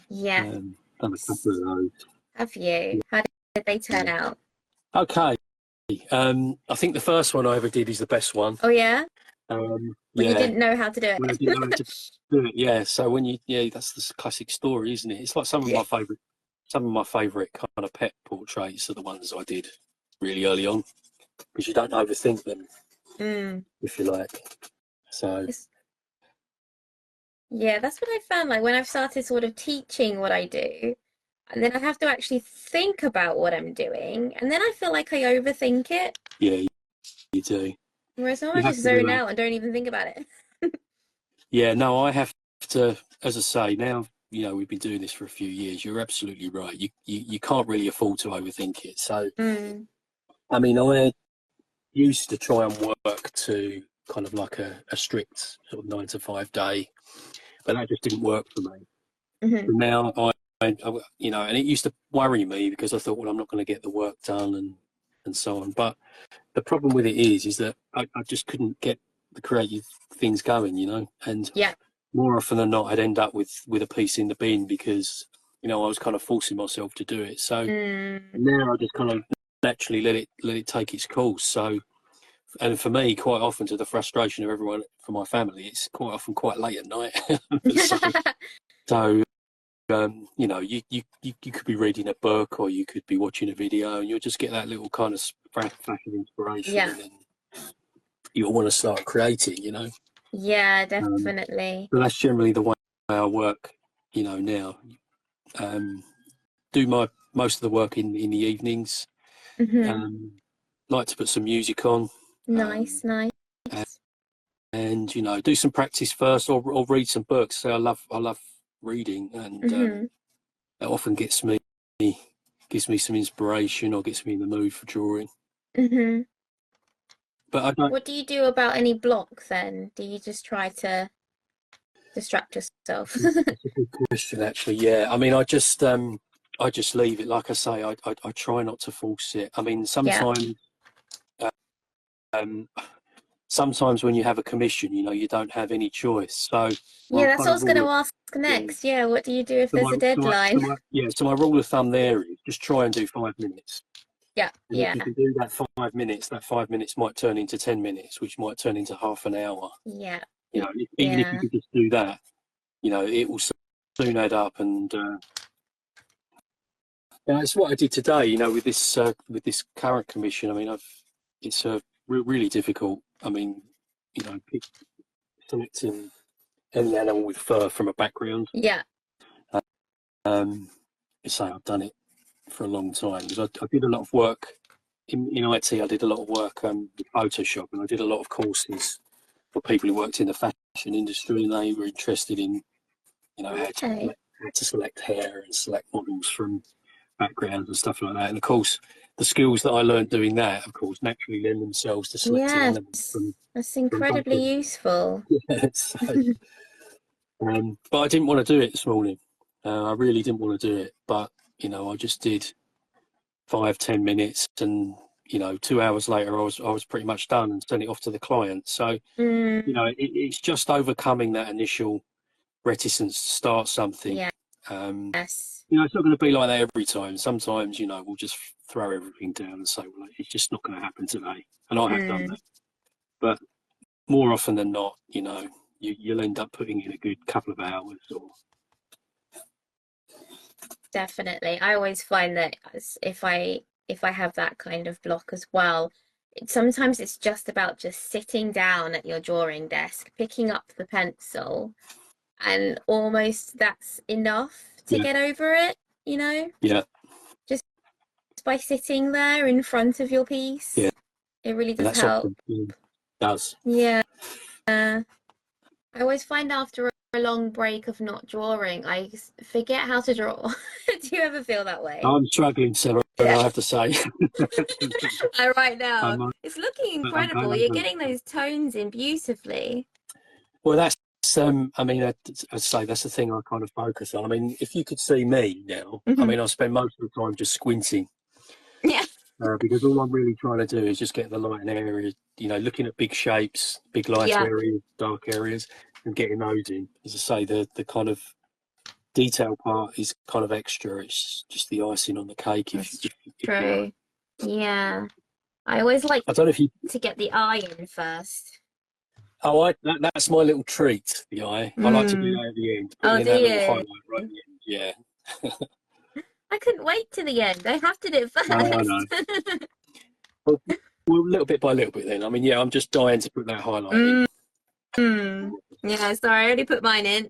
S2: Yes.
S1: Done a couple of those.
S2: Have you? How did they turn
S1: Yeah.
S2: out?
S1: Okay. I think the first one I ever did is the best one.
S2: Oh yeah? When you
S1: Yeah,
S2: didn't know how to do
S1: when I didn't know how
S2: it.
S1: to do it. Yeah, so yeah, that's the classic story, isn't it? It's like
S2: Yeah.
S1: some of my favourite kind of pet portraits are the ones I did really early on, because you don't overthink them,
S2: Mm.
S1: if you like. So
S2: It's, yeah, that's what I found. Like when I've started sort of teaching what I do, and then I have to actually think about what I'm doing, and then I feel like I overthink it.
S1: yeah, you do.
S2: Whereas now I
S1: You have
S2: just
S1: to
S2: zone out and don't even think about it.
S1: Yeah, no, I have to, as I say, now, you know, we've been doing this for a few years. You're absolutely right. You can't really afford to overthink it. So,
S2: Mm.
S1: I mean, I used to try and work to kind of like a strict sort of 9 to 5 day, but that just didn't work for me.
S2: Hmm.
S1: So now you know, and it used to worry me because I thought, well, I'm not going to get the work done and so on. But the problem with it is that I just couldn't get the creative things going, you know, and
S2: Yeah.
S1: more often than not, I'd end up with a piece in the bin because, you know, I was kind of forcing myself to do it. So
S2: Mm.
S1: now I just kind of naturally let it take its course. So, and for me, quite often, to the frustration of everyone from my family, it's quite often quite late at night. so, so you know, you could be reading a book, or you could be watching a video, and you'll just get that little kind of flash of inspiration,
S2: Yeah.
S1: and then you'll want to start creating, you know.
S2: Yeah,
S1: Um,
S2: definitely.
S1: but that's generally the way I work, you know, now. Um, do most of the work in the evenings. Like to put some music on.
S2: Nice.
S1: And you know, do some practice first, or read some books. So I love reading, and that often gives me some inspiration, or gets me in the mood for drawing. But I don't.
S2: What do you do about any block then? Do you just try to distract yourself?
S1: That's a good question, actually. Yeah, I mean, I just leave it. Like I say, I try not to force it. I mean, sometimes. Sometimes when you have a commission, you know, you don't have any choice. So
S2: yeah, that's what I was going to ask next. Yeah, what do you do if there's a deadline?
S1: So my rule of thumb there is just try and do 5 minutes.
S2: Yeah,
S1: and if you can do that 5 minutes, that 5 minutes might turn into 10 minutes, which might turn into half an hour.
S2: Yeah.
S1: You know, even if you could just do that, you know, it will soon add up. And it's what I did today. You know, with this current commission. I mean, it's really difficult. I mean, you know, selecting any animal with fur from a background.
S2: Yeah.
S1: So I've done it for a long time, because I did a lot of work in IT. I did a lot of work with Photoshop, and I did a lot of courses for people who worked in the fashion industry, and they were interested in, you know, how to select hair and select models from backgrounds and stuff like that. And of course, the skills that I learned doing that, of course, naturally lend themselves to selecting animals from.
S2: That's incredibly useful.
S1: Yeah, so, but I didn't want to do it this morning. I really didn't want to do it, but you know, I just did 5-10 minutes, and you know, 2 hours later, I was pretty much done and sent it off to the client. So you know, it's just overcoming that initial reticence to start something.
S2: Yeah.
S1: You know, it's not going to be like that every time. Sometimes, you know, we'll just throw everything down and say, well, it's just not going to happen today. And I have done that. But more often than not, you know, you'll end up putting in a good couple of hours.
S2: Definitely. I always find that if I have that kind of block as well, sometimes it's just about just sitting down at your drawing desk, picking up the pencil, and almost that's enough to get over it, you know?
S1: Yeah.
S2: Just by sitting there in front of your piece.
S1: Yeah.
S2: It really does help.
S1: Does.
S2: Yeah. I always find after a long break of not drawing, I forget how to draw. Do you ever feel that way?
S1: I'm struggling, Sema, I have to say.
S2: Right now, it's looking incredible. You're getting those tones in beautifully.
S1: Well, that's I mean, I'd say that's the thing I kind of focus on. I mean, if you could see me now, I mean, I spend most of the time just squinting.
S2: Yeah.
S1: Because all I'm really trying to do is just get the light in areas, you know, looking at big shapes, big light areas, dark areas, and getting those in. As I say, the kind of detail part is kind of extra. It's just the icing on the cake.
S2: True. Yeah. I always like to get the eye in first.
S1: Oh, that's my little treat, the eye. I like to do that at the end.
S2: Oh, do
S1: that
S2: you?
S1: Little highlight right at the end. Yeah.
S2: I couldn't wait to the end. I have to do it first.
S1: I know. well, little bit by little bit then. I mean, yeah, I'm just dying to put that highlight in.
S2: Yeah, sorry, I already put mine in.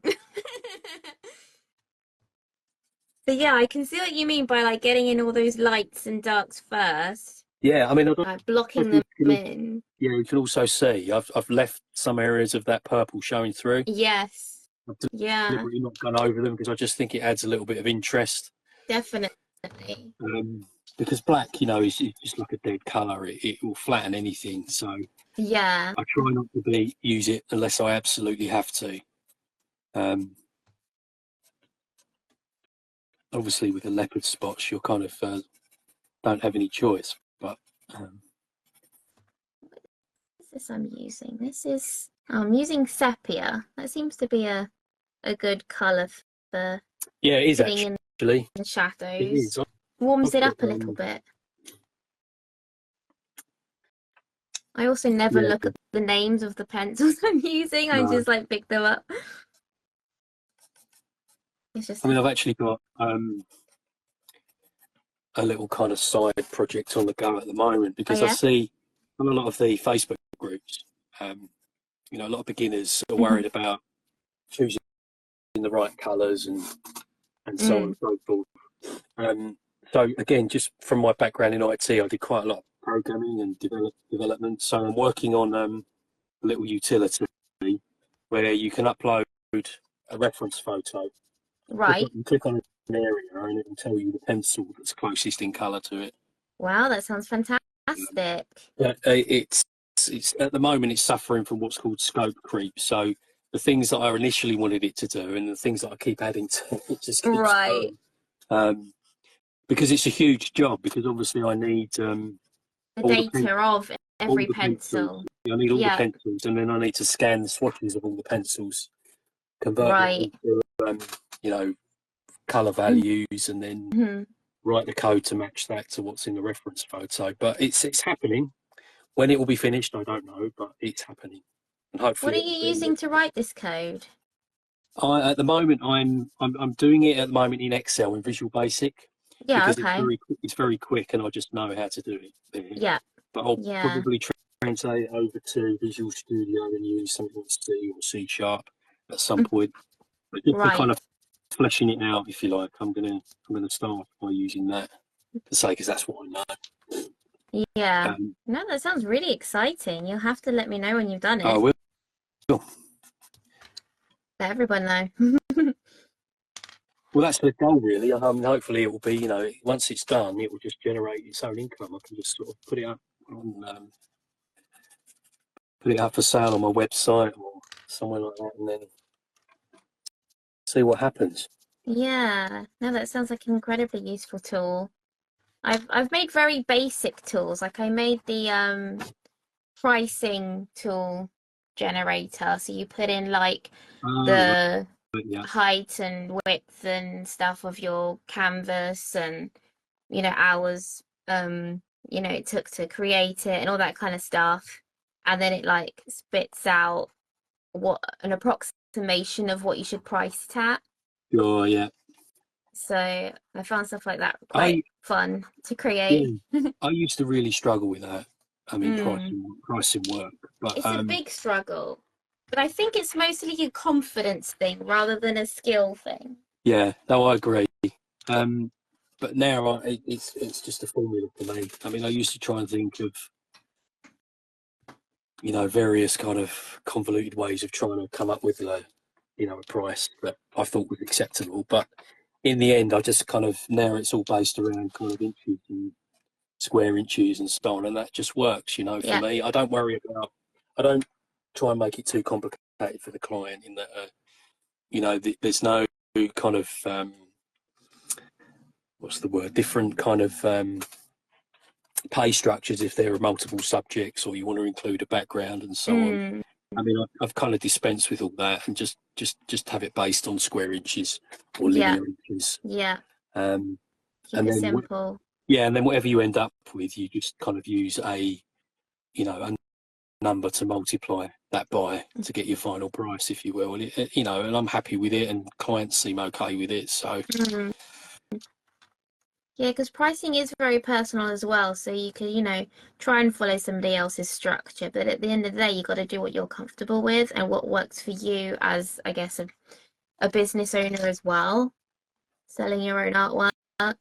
S2: So yeah, I can see what you mean by like getting in all those lights and darks first.
S1: Yeah, I mean,
S2: blocking them in.
S1: Yeah, you can also see I've left some areas of that purple showing through.
S2: Yes.
S1: I've deliberately not gone over them because I just think it adds a little bit of interest.
S2: Definitely.
S1: Because black, you know, is just like a dead colour. It will flatten anything. So
S2: yeah,
S1: I try not to use it unless I absolutely have to. Obviously, with the leopard spots, you're kind of don't have any choice. But
S2: what's this I'm using? I'm using sepia. That seems to be a good colour for
S1: it is
S2: actually in the shadows.
S1: It is.
S2: Warms it up a little bit. I also never look at the names of the pencils I'm using. I just like pick them up. It's just.
S1: I mean, I've actually got a little kind of side project on the go at the moment because I see on a lot of the Facebook groups, you know, a lot of beginners are worried about choosing the right colours and so on and so forth. So again, just from my background in IT, I did quite a lot of programming and development. So I'm working on a little utility where you can upload a reference photo.
S2: Right.
S1: You click on an area and it will tell you the pencil that's closest in colour to it.
S2: Wow, that sounds
S1: Um,
S2: fantastic.
S1: but it's at the moment it's suffering from what's called scope creep. So the things that I initially wanted it to do and the things that I keep adding to it just keeps
S2: Right.
S1: growing. Because it's a huge job. Because obviously I need
S2: The
S1: all the
S2: data of
S1: all
S2: every
S1: the pencils.
S2: pencil.
S1: I need all the
S2: Yeah,
S1: pencils, and then I need to scan the swatches of all the pencils, convert that
S2: right.
S1: into you know color values, and then
S2: Hmm.
S1: write the code to match that to what's in the reference photo. But it's happening. When it will be finished, I don't know, but it's happening, and
S2: What
S1: hopefully
S2: are
S1: it'll
S2: you
S1: be.
S2: using to write this code?
S1: At the moment, I'm doing it at the moment in Excel in Visual Basic
S2: Yeah,
S1: because
S2: okay.
S1: it's very quick and I just know how to do it there.
S2: Yeah,
S1: But I'll
S2: yeah,
S1: probably translate it over to Visual Studio and use something like C or C sharp at some
S2: mm,
S1: point. But just to
S2: right.
S1: kind of fleshing it out, if you like, I'm gonna start by using that to say because that's what I know.
S2: Yeah.
S1: Um,
S2: No, that sounds really exciting. You'll have to let me know when you've done
S1: I
S2: it.
S1: will.
S2: Let everyone know.
S1: Well, that's the goal, really. Hopefully, it will be. Once it's done, it will just generate its own income. I can just sort of put it up for sale on my website or somewhere like that, and then see what happens.
S2: Yeah. No, that sounds like an incredibly useful tool. I've made very basic tools. Like I made the pricing tool generator. So you put in like
S1: Oh,
S2: the
S1: right, yeah,
S2: height and width and stuff of your canvas and hours it took to create it and all that kind of stuff. And then it like spits out what an approximation of what you should price it at.
S1: sure, yeah.
S2: So I found stuff like that quite
S1: I
S2: fun to
S1: Yeah,
S2: create.
S1: I used to really struggle with that. I mean,
S2: Mm.
S1: pricing work, but
S2: It's a big struggle, but I think it's mostly a confidence thing rather than a skill thing.
S1: yeah, no, I agree. Um, but now it's just a formula for me. I mean, I used to try and think of various kind of convoluted ways of trying to come up with a price that I thought was acceptable. But in the end, I just kind of now it's all based around kind of inches and square inches and so on, and that just works. For
S2: Yeah.
S1: me, I don't try and make it too complicated for the client in that. There's no kind of what's the word? Different kind of pay structures if there are multiple subjects or you want to include a background and so on.
S2: Mm.
S1: I mean, I've kind of dispensed with all that and just have it based on square inches or
S2: Yeah.
S1: linear inches.
S2: Yeah.
S1: Um,
S2: Keep
S1: and
S2: it
S1: then
S2: simple.
S1: yeah, and then whatever you end up with, you just kind of use a number to multiply that by to get your final price, if you will. And I'm happy with it, and clients seem okay with it. So
S2: Mm. Yeah, because pricing is very personal as well. So you can, try and follow somebody else's structure, but at the end of the day, you got to do what you're comfortable with and what works for you as, I guess, a business owner as well, selling your own artwork.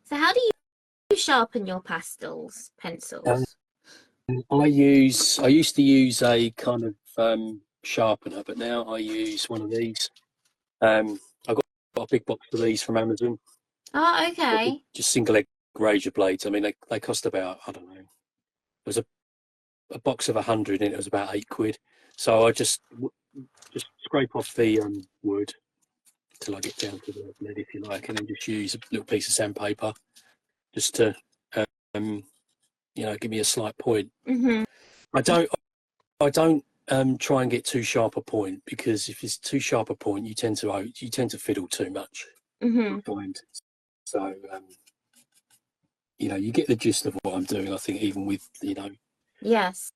S2: So how do you sharpen your
S1: um,
S2: pencils?
S1: I used to use a kind of sharpener, but now I use one of these. I got a big box of these from Amazon.
S2: Oh,
S1: They're
S2: okay.
S1: just single egg razor blades. I mean, they cost about, I don't know. It was a box of 100 and it was about £8. So I just scrape off the wood till I get down to the lead, if you like, and then just use a little piece of sandpaper just to um, give me a slight point.
S2: Mm-hmm.
S1: I don't try and get too sharp a point because if it's too sharp a point, you tend to fiddle too much. I
S2: Mm-hmm.
S1: find so. You get the gist of what I'm doing. I think even with
S2: Yes.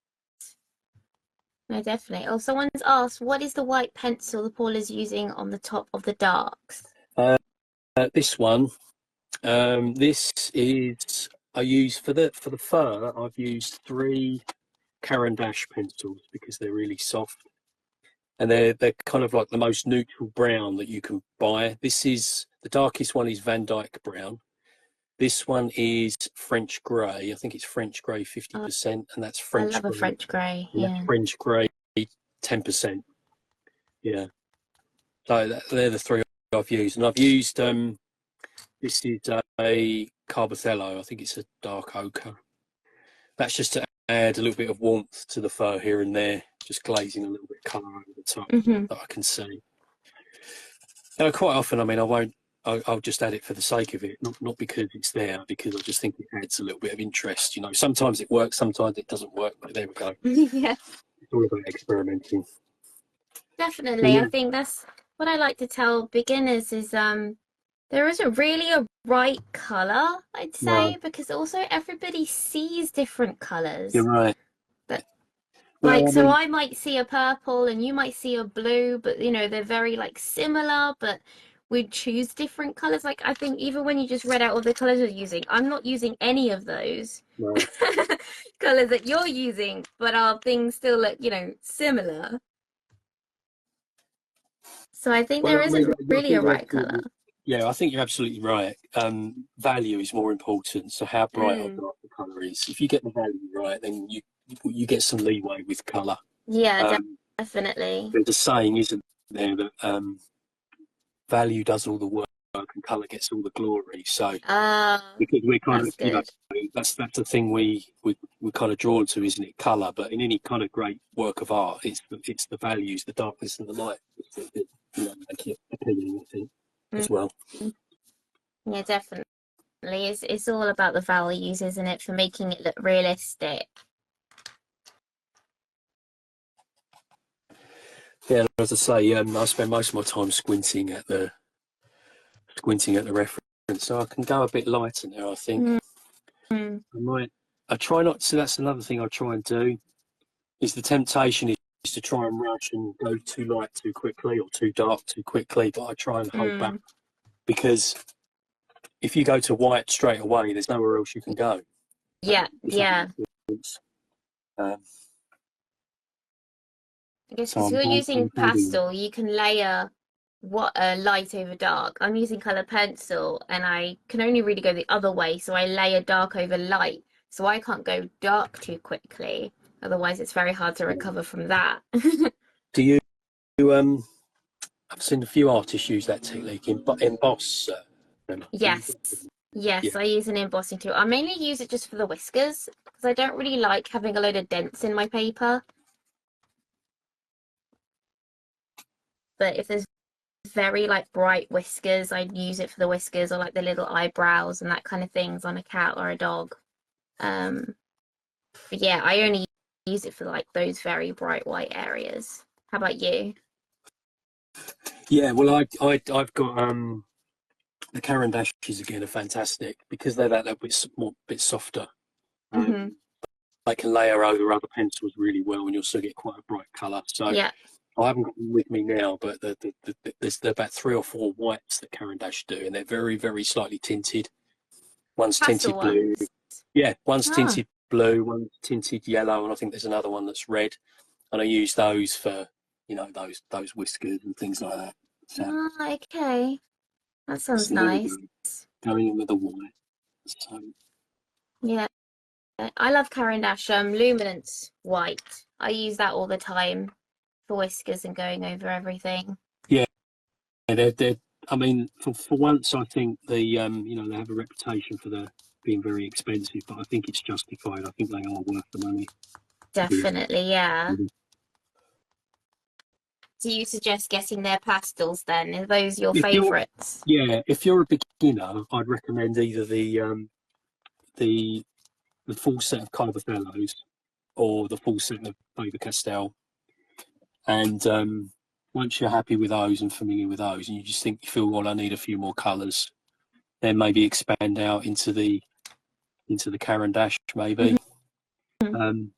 S2: No, definitely. Oh, someone's asked, what is the white pencil the Paul is using on the top of the darks?
S1: uh, this one. This is I use for the fur. I've used 3 Caran d'Ache pencils because they're really soft. and they're kind of like the most neutral brown that you can buy. This is the darkest one is Van Dyke brown. This one is French grey. I think it's French grey 50%, and that's
S2: I
S1: French
S2: love a
S1: grey.
S2: French grey.
S1: And that's
S2: Yeah.
S1: French grey 10%. Yeah. So they're the three I've used, and I've used this is a Carbothello. I think it's a dark ochre. That's just to add a little bit of warmth to the fur here and there, just glazing a little bit of colour over the top that I can see. And quite often, I mean, I'll just add it for the sake of it, not because it's there, because I just think it adds a little bit of interest. You know, sometimes it works, sometimes it doesn't work, but there we go.
S2: Yeah.
S1: It's all about experimenting.
S2: Definitely.
S1: Yeah.
S2: I think that's what I like to tell beginners is there isn't really a right color, I'd say,
S1: No,
S2: because also everybody sees different colors.
S1: you're right.
S2: But
S1: Well,
S2: like,
S1: I
S2: so
S1: mean,
S2: I might see a purple and you might see a blue, but you know, they're very like similar, but we'd choose different colors. Like, I think even when you just read out all the colors you're using, I'm not using any of those
S1: no.
S2: colors that you're using, but our things still look, you know, similar. So I think
S1: Well,
S2: there
S1: I mean,
S2: isn't
S1: I
S2: really
S1: think
S2: a
S1: you're
S2: right color.
S1: absolutely, yeah, I think you're absolutely right. Value is more important. So how bright or
S2: Mm.
S1: dark the colour is. If you get the value right, then you get some leeway with colour.
S2: Yeah,
S1: Um,
S2: definitely.
S1: there's a saying, isn't there, that value does all the work and colour gets all the glory. So
S2: Ah,
S1: because we're kind of,
S2: that's
S1: you know,
S2: good.
S1: that's the thing we're kind of drawn to, isn't it? Colour, but in any kind of great work of art, it's the values, the darkness and the light that you know, make it appealing, I think,
S2: Mm.
S1: as well.
S2: Yeah, definitely. It's all about the values, isn't it, for making it look realistic.
S1: Yeah, as I say, I spend most of my time squinting at the reference, so I can go a bit lighter now. I think
S2: Mm.
S1: I might. I try not to. That's another thing I try and do. Is the temptation is to try and rush and go too light too quickly or too dark too quickly, but I try and hold back
S2: Mm.
S1: because if you go to white straight away, there's nowhere else you can go.
S2: Yeah,
S1: If that
S2: yeah.
S1: makes sense. Um,
S2: I guess
S1: so
S2: because you're using
S1: I'm holding it.
S2: pastel, you can layer what light over dark. I'm using color pencil, and I can only really go the other way, so I layer dark over light, so I can't go dark too quickly. Otherwise, it's very hard to recover from that.
S1: Do you I've seen a few artists use that technique in emboss. Do you?
S2: Yes, yes,
S1: Yeah.
S2: I use an embossing tool. I mainly use it just for the whiskers because I don't really like having a load of dents in my paper. But if there's very like bright whiskers, I'd use it for the whiskers or like the little eyebrows and that kind of things on a cat or a dog. Um, but yeah, I only use it for like those very bright white areas. How about you?
S1: Yeah, well, I've got the Caran d'Aches again are fantastic because they're that little bit more bit softer.
S2: Hmm.
S1: They can layer over other pencils really well, and you'll still get quite a bright colour. So
S2: Yeah.
S1: I haven't got them with me now, but there's about 3 or 4 whites that Caran d'Ache do, and they're very slightly tinted. One's
S2: Pastel
S1: tinted blue,
S2: ones.
S1: yeah, one's
S2: Ah,
S1: tinted blue, one's tinted yellow, and I think there's another one that's red. And I use those for those whiskers and things like that. So
S2: ah, okay. That sounds
S1: so there we
S2: nice.
S1: go, going in with the white. So
S2: Yeah. I love Caran d'Ache, Luminance White. I use that all the time for whiskers and going over everything.
S1: yeah, they're. I mean, for once, I think they they have a reputation for being very expensive, but I think it's justified. I think they are worth the money. To be
S2: Definitely, yeah.
S1: honest.
S2: Do you suggest getting their pastels then? Are those your
S1: If you're
S2: favourites?
S1: if you're a beginner, I'd recommend either the the full set of Colourfellows or the full set of Faber Castell. And once you're happy with those and familiar with those, and you just think you feel, well, I need a few more colours, then maybe expand out into the Caran d'Ache, maybe.
S2: Mhm.
S1: Um,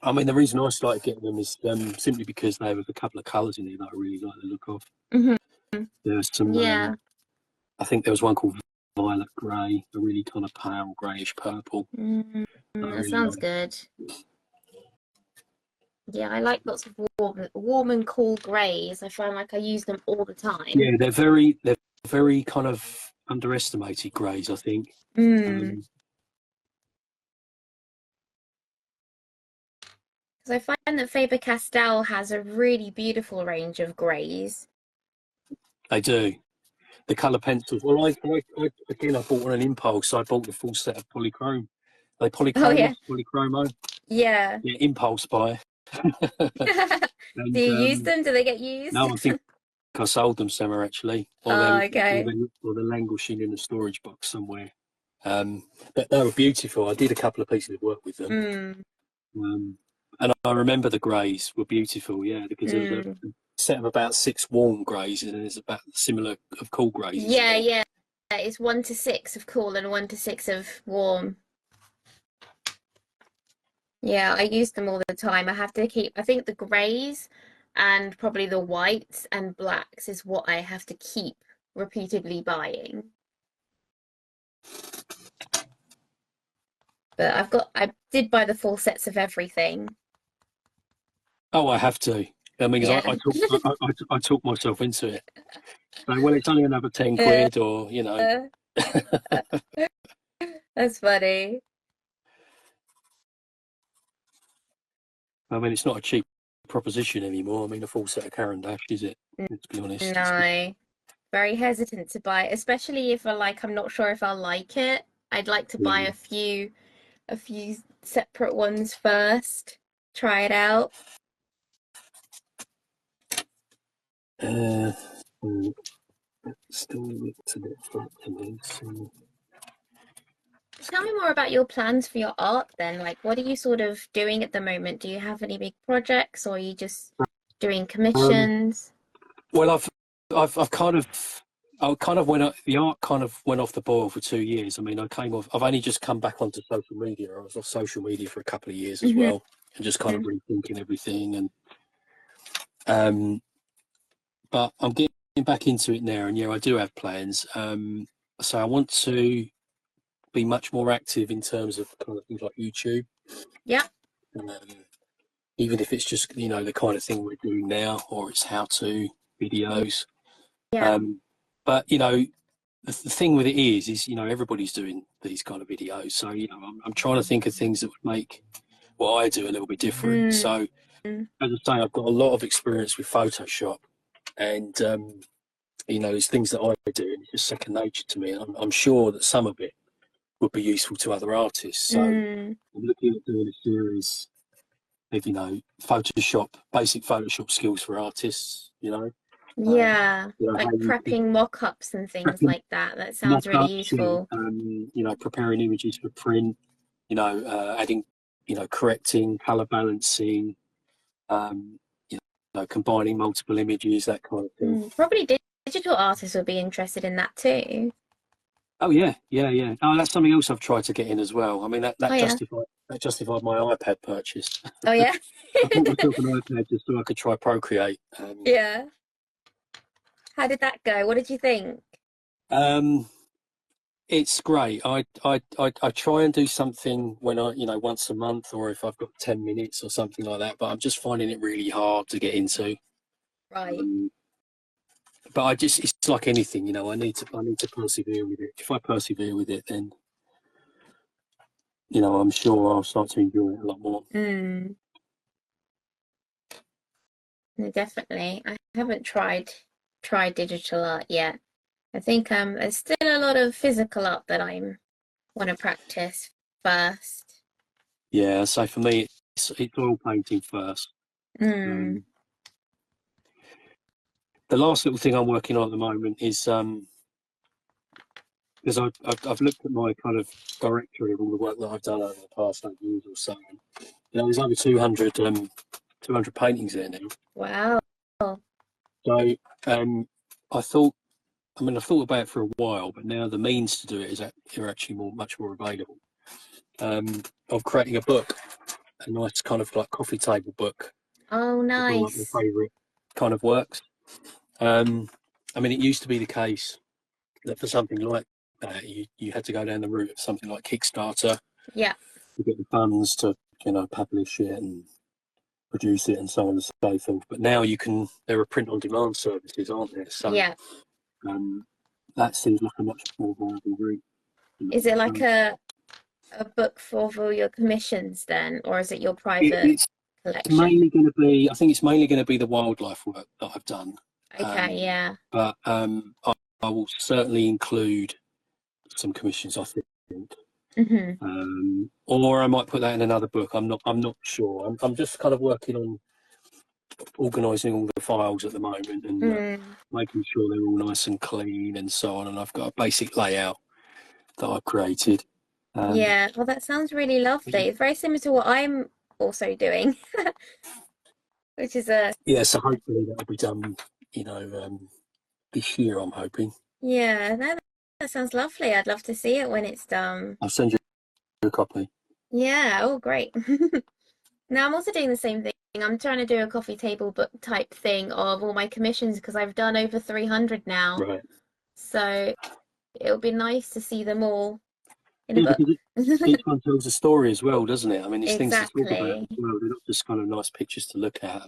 S1: I mean, the reason I started getting them is simply because they have a couple of colours in there that I really like the look of.
S2: Mhm.
S1: There's some,
S2: Yeah.
S1: I think there was one called Violet Grey, a really kind of pale greyish purple
S2: Mm,
S1: that I
S2: that
S1: really
S2: sounds
S1: like.
S2: good. Yeah, I like lots of warm and cool greys. I find like I use them all the
S1: Yeah,
S2: time.
S1: they're very kind of underestimated greys, I think.
S2: Mm.
S1: Um,
S2: Because I find that Faber-Castell has a really beautiful range of greys.
S1: they do. The colour pencils. Well, again, I bought on an impulse. I bought the full set of polychrome. Are they
S2: Oh yeah,
S1: polychromos, polychromo?
S2: yeah.
S1: Yeah, impulse buy.
S2: Do
S1: And
S2: you use them? Do they get used?
S1: no, I think I sold them somewhere actually, or
S2: Oh,
S1: or
S2: okay.
S1: they're, or they're languishing in a storage box somewhere. But they were beautiful. I did a couple of pieces of work with them,
S2: Mm,
S1: and I remember the greys were beautiful. Yeah, because there was a
S2: mm.
S1: set of about 6 warm greys, and then there's about similar of cool greys, isn't
S2: Yeah,
S1: there?
S2: yeah. It's 1 to 6 of cool and 1 to 6 of warm. Yeah, I use them all the time. I have to keep, I think the greys and probably the whites and blacks is what I have to keep repeatedly buying. But I did buy the full sets of everything.
S1: Oh, I have to. I mean, 'cause
S2: Yeah.
S1: I talk myself into it. So, well, it's only another 10
S2: Yeah,
S1: quid, or
S2: that's funny.
S1: I mean, it's not a cheap proposition anymore. I mean, a full set of Caran d'Ache, is it? Let's be honest.
S2: No, very hesitant to buy, especially if I'm not sure if I'll like it. I'd like to buy
S1: Yeah.
S2: a few separate ones first, try it out.
S1: Uh, mm, still looks a bit flat to me. So,
S2: Tell me more about your plans for your art then. Like, what are you sort of doing at the moment? Do you have any big projects or are you just doing
S1: um,
S2: commissions?
S1: well, I've kind of, the art kind of went off the boil for 2 years. I mean, I've only just come back onto social media. I was off social media for a couple of years as
S2: Hmm.
S1: well, and just kind of rethinking everything. Um, but I'm getting back into it now, and yeah, I do have plans. So I want to be much more active in terms of kind of things like YouTube,
S2: Yeah,
S1: um, even if it's just the kind of thing we're doing now, or it's how-to videos.
S2: yeah,
S1: Um, but the thing with it is everybody's doing these kind of videos, so I'm trying to think of things that would make what I do a little bit different.
S2: mm,
S1: So as I say, I've got a lot of experience with Photoshop, and it's things that I do, and it's just second nature to me. And I'm sure that some of it would be useful to other artists. So I'm
S2: mm,
S1: looking at doing a series of Photoshop, basic Photoshop skills for artists.
S2: yeah.
S1: How
S2: Like
S1: you
S2: prepping mock-ups and things
S1: prepping
S2: like that. That sounds really
S1: mock-ups,
S2: useful.
S1: preparing images for print, adding, correcting, color balancing, um, combining multiple images, that kind of thing.
S2: Probably digital artists would be interested in that too.
S1: Oh yeah, yeah, yeah. Oh, that's something else I've tried to get in as well. I mean, that
S2: Oh
S1: that
S2: yeah.
S1: justified my iPad purchase.
S2: Oh yeah.
S1: I bought myself an iPad just so I could try Procreate.
S2: Yeah. How did that go? What did you think?
S1: Um, it's great. I try and do something when once a month, or if I've got 10 minutes or something like that. But I'm just finding it really hard to get into.
S2: Right.
S1: Um, but it's like anything, I need to persevere with it. If I persevere with it, then I'm sure I'll start to enjoy it a lot more.
S2: Mm, no, definitely. I haven't tried digital art yet. I think there's still a lot of physical art that I want to practice first.
S1: Yeah, so for me, it's oil painting first.
S2: Mm,
S1: Um, the last little thing I'm working on at the moment is because I've looked at my kind of directory of all the work that I've done over the past 8 years or so. There's over 200 paintings there now.
S2: wow.
S1: So um, I thought, I've thought about it for a while, but now the means to do it are actually much more available. Of creating a book, a nice kind of like coffee table book
S2: Oh,
S1: of all like my
S2: nice.
S1: favourite kind of works. It used to be the case that for something like that, you had to go down the route of something like Kickstarter
S2: Yeah.
S1: to get the funds to publish it, and produce it and so on and so forth. But now there are print-on-demand services, aren't there? So
S2: Yeah.
S1: that seems like a much more viable route.
S2: Is it like a book for all your commissions then, or is it your private
S1: It's
S2: collection?
S1: mainly going to be, I think it's mainly going to be the wildlife work that I've done.
S2: Okay, yeah.
S1: But I will certainly include some commissions, I think. Or I might put that in another book. I'm not sure. I'm just kind of working on organising all the files at the moment and making sure they're all nice and clean and so on. And I've got a basic layout that I've created.
S2: Yeah, well, that sounds really lovely. It's very similar to what I'm also doing, which is
S1: yeah. So hopefully that'll be done, this year. I'm hoping.
S2: yeah, that sounds lovely. I'd love to see it when it's done.
S1: I'll send you a copy.
S2: Yeah, oh, great. Now I'm also doing the same thing. I'm trying to do a coffee table book type thing of all my commissions because I've done over 300 now.
S1: Right.
S2: So it'll be nice to see them all in a
S1: Yeah,
S2: book.
S1: because each one tells a story as well, doesn't it? I mean, there's things to talk about
S2: Exactly.
S1: as well. They're not just kind of nice pictures to look at. I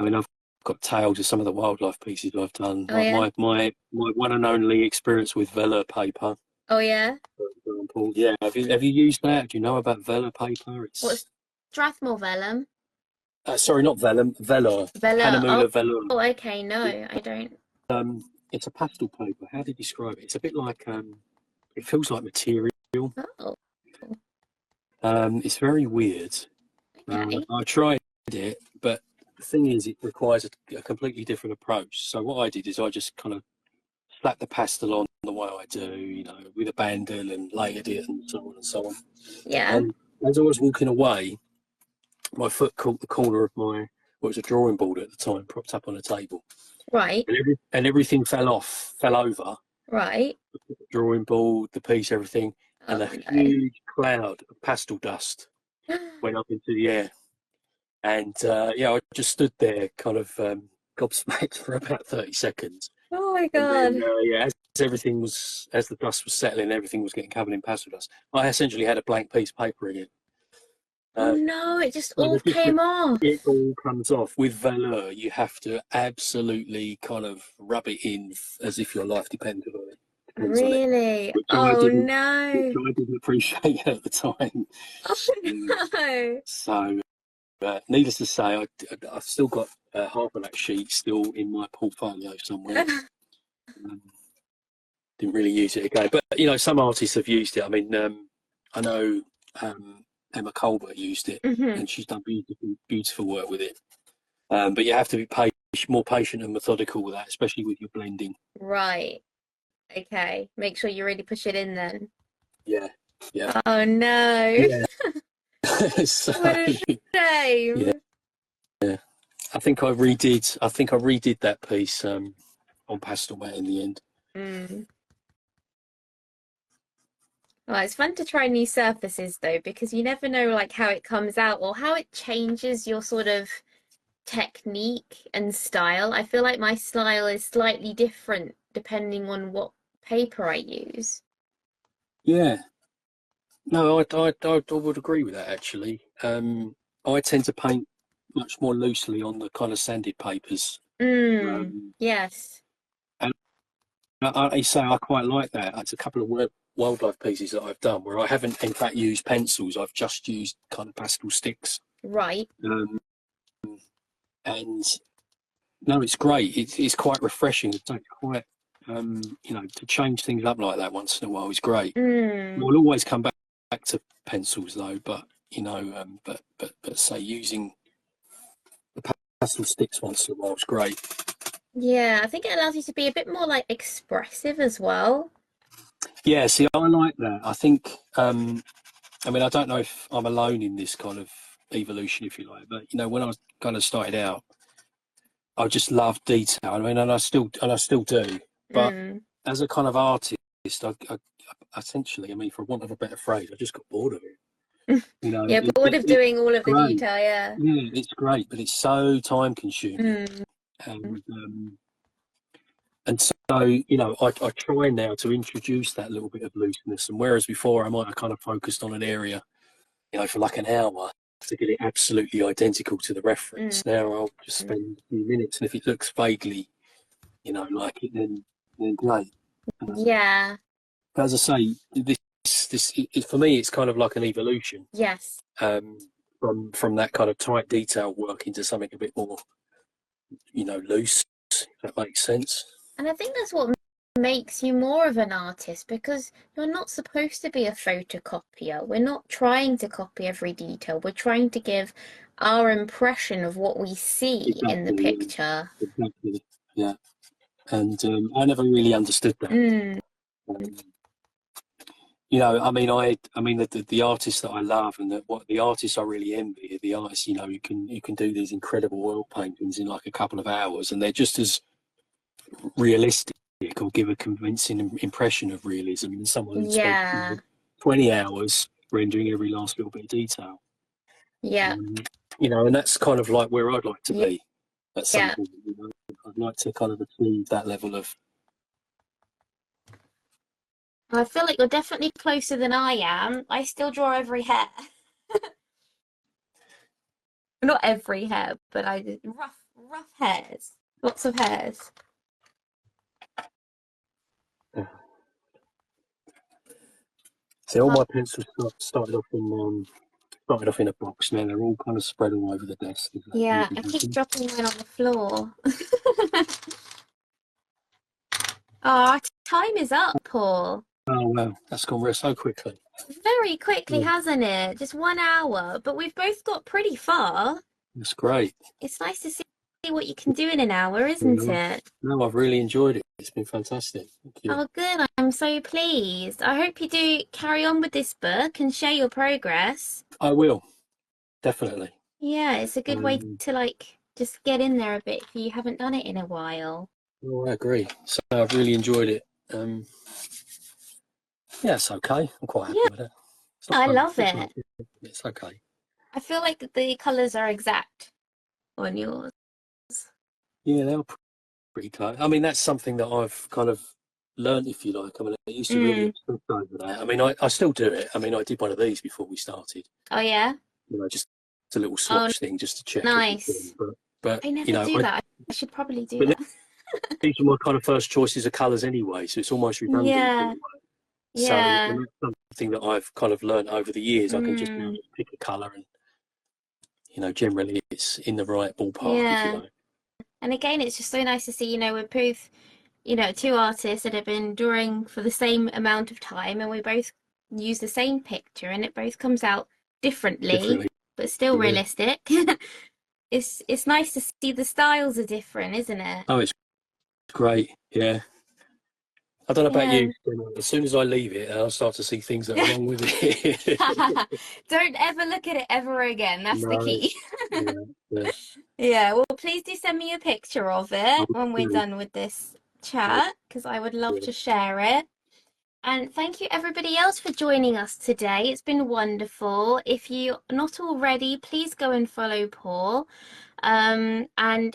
S1: mean, I've got tales of some of the wildlife pieces I've done.
S2: Oh
S1: Like
S2: yeah.
S1: my one and only experience with vellum paper,
S2: Oh yeah.
S1: for example. Yeah, have you used that? Do you know about vellum paper?
S2: What's
S1: It's
S2: Strathmore vellum?
S1: sorry, not vellum, velour,
S2: Vella. Oh,
S1: Hahnemuller velour.
S2: oh, okay. No,
S1: It,
S2: I don't.
S1: it's a pastel paper. How do you describe it? It's a bit like it feels like material.
S2: Oh,
S1: It's very weird.
S2: okay.
S1: I tried it, but the thing is, it requires a completely different approach. So what I did is I just kind of slapped the pastel on the way I do, with a bandel and layered it and so on and so on.
S2: Yeah.
S1: And as I was walking away, my foot caught the corner of my, what was a drawing board at the time, propped up on a table,
S2: Right.
S1: and everything fell over,
S2: Right.
S1: the drawing board, the piece, everything, and
S2: Oh
S1: a
S2: no.
S1: huge cloud of pastel dust went up into the air. And yeah, I just stood there kind of gobsmacked for about 30 seconds.
S2: Oh my
S1: And then,
S2: God.
S1: yeah, as the dust was settling, everything was getting covered in pastel dust. I essentially had a blank piece of paper again.
S2: Oh
S1: Uh,
S2: no, it just
S1: so
S2: all
S1: the
S2: came
S1: difference,
S2: off.
S1: it all comes off. With velour, you have to absolutely kind of rub it in as if your life depends on it,
S2: Really?
S1: which
S2: Oh
S1: which
S2: no.
S1: I didn't appreciate at the time.
S2: Oh
S1: Um,
S2: no.
S1: so, needless to say, I've still got half of that sheet still in my portfolio somewhere. Didn't really use it again, but some artists have used it. I mean, I know Emma Colbert used it,
S2: hmm
S1: and she's done beautiful work with it. But you have to be more patient and methodical with that, especially with your blending.
S2: Right. Okay. Make sure you really push it in then.
S1: Yeah, yeah,
S2: Oh no.
S1: yeah. So
S2: What a
S1: yeah,
S2: shame.
S1: I think I redid that piece on Pastelmat in the end.
S2: Mm. Well, it's fun to try new surfaces though, because you never know like how it comes out or how it changes your sort of technique and style. I feel like my style is slightly different depending on what paper I use.
S1: Yeah, no, I would agree with that actually. I tend to paint much more loosely on the kind of sanded papers.
S2: Mm,
S1: Um,
S2: yes.
S1: and I say I quite like that. It's a couple of wildlife pieces that I've done where I haven't, in fact, used pencils. I've just used kind of pastel sticks.
S2: Right.
S1: Um, and no, it's great. It's quite refreshing. It's quite, to change things up like that once in a while is great.
S2: Mm,
S1: We'll always come back to pencils though, but but say using the pastel sticks once in a while is great.
S2: yeah, I think it allows you to be a bit more like expressive as well.
S1: Yeah, see, I like that. I think, I mean, I don't know if I'm alone in this kind of evolution, if you like, but when I was kind of started out, I just loved detail. I mean, and I still do. But
S2: Mm.
S1: as a kind of artist, I essentially, I mean, for want of a better phrase, I just got bored of it.
S2: Yeah, bored of
S1: It's
S2: doing all of the
S1: great.
S2: detail, yeah.
S1: Yeah, it's great, but it's so time consuming.
S2: Mm.
S1: And so, I try now to introduce that little bit of looseness. And whereas before I might have kind of focused on an area, for like an hour, to get it absolutely identical to the reference.
S2: Mm.
S1: Now I'll just spend a few minutes, and if it looks vaguely, like it, then great.
S2: Yeah.
S1: But as I say, for me, it's kind of like an evolution.
S2: Yes.
S1: From that kind of tight detail work into something a bit more, loose. If that makes sense.
S2: And I think that's what makes you more of an artist, because you're not supposed to be a photocopier. We're not trying to copy every detail. We're trying to give our impression of what we see in the
S1: Exactly.
S2: picture.
S1: Exactly. Yeah. And I never really understood that.
S2: Mm.
S1: The artists that I love, and the artists I really envy are the artists. You can do these incredible oil paintings in like a couple of hours, and they're just as realistic or give a convincing impression of realism than someone who spent
S2: Yeah.
S1: 20 hours rendering every last little bit of detail.
S2: Yeah.
S1: And that's kind of like where I'd like to be at some
S2: Yeah.
S1: point. I'd like to kind of achieve that level of.
S2: I feel like you're definitely closer than I am. I still draw every hair. Not every hair, but I rough hairs. Lots of hairs.
S1: So all my pencils started off in a box. Now they're all kind of spread all over the desk.
S2: Yeah, I keep dropping mine on the floor. Oh, time is up, Paul.
S1: Oh wow, that's gone so quickly.
S2: Very quickly,
S1: Yeah.
S2: hasn't it? Just 1 hour, but we've both got pretty far.
S1: That's great.
S2: It's nice to see what you can do in an hour, isn't it?
S1: No, I've really enjoyed it. It's been fantastic. Thank you.
S2: Oh, good. I'm so pleased. I hope you do carry on with this book and share your progress.
S1: I will, definitely.
S2: Yeah, it's a good way to just get in there a bit if you haven't done it in a while.
S1: Oh, I agree. So I've really enjoyed it. Yeah, it's okay. I'm quite happy with it.
S2: I love it.
S1: It's okay.
S2: I feel like the colours are exact on yours.
S1: Yeah, they're pretty close. I mean, that's something that I've kind of learned, if you like. I mean, I used to really obsess over that. I mean, I still do it. I mean, I did one of these before we started.
S2: Oh, yeah?
S1: Just a little swatch thing just to check.
S2: Nice.
S1: But
S2: I never do that. I should probably do that.
S1: These are my kind of first choices of colours anyway, so it's almost redundant.
S2: Yeah. Yeah.
S1: So that's something that I've kind of learned over the years. I can just pick a colour and, generally it's in the right ballpark, if you like.
S2: And again, it's just so nice to see, we're both, two artists that have been drawing for the same amount of time, and we both use the same picture, and it both comes out differently. But still realistic. It's nice to see the styles are different, isn't it?
S1: Oh, it's great. Yeah. I don't know about you. As soon as I leave it, I'll start to see things that are wrong with it.
S2: Don't ever look at it ever again. That's the key.
S1: Yeah.
S2: Yeah. Well, please do send me a picture of it when we're done with this chat, because I would love to share it. And thank you everybody else for joining us today. It's been wonderful. If you're not already, please go and follow Paul. And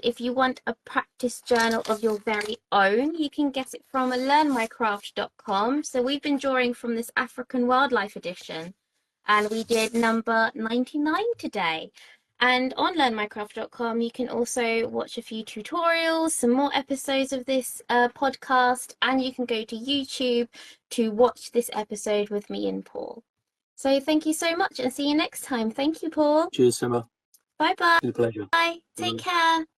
S2: if you want a practice journal of your very own, you can get it from learnmycraft.com. So we've been drawing from this African wildlife edition, and we did number 99 today. And on learnmycraft.com, you can also watch a few tutorials, some more episodes of this podcast, and you can go to YouTube to watch this episode with me and Paul. So thank you so much, and see you next time. Thank you, Paul.
S1: Cheers, Sema.
S2: Bye-bye.
S1: It's been a pleasure.
S2: Bye. Take care.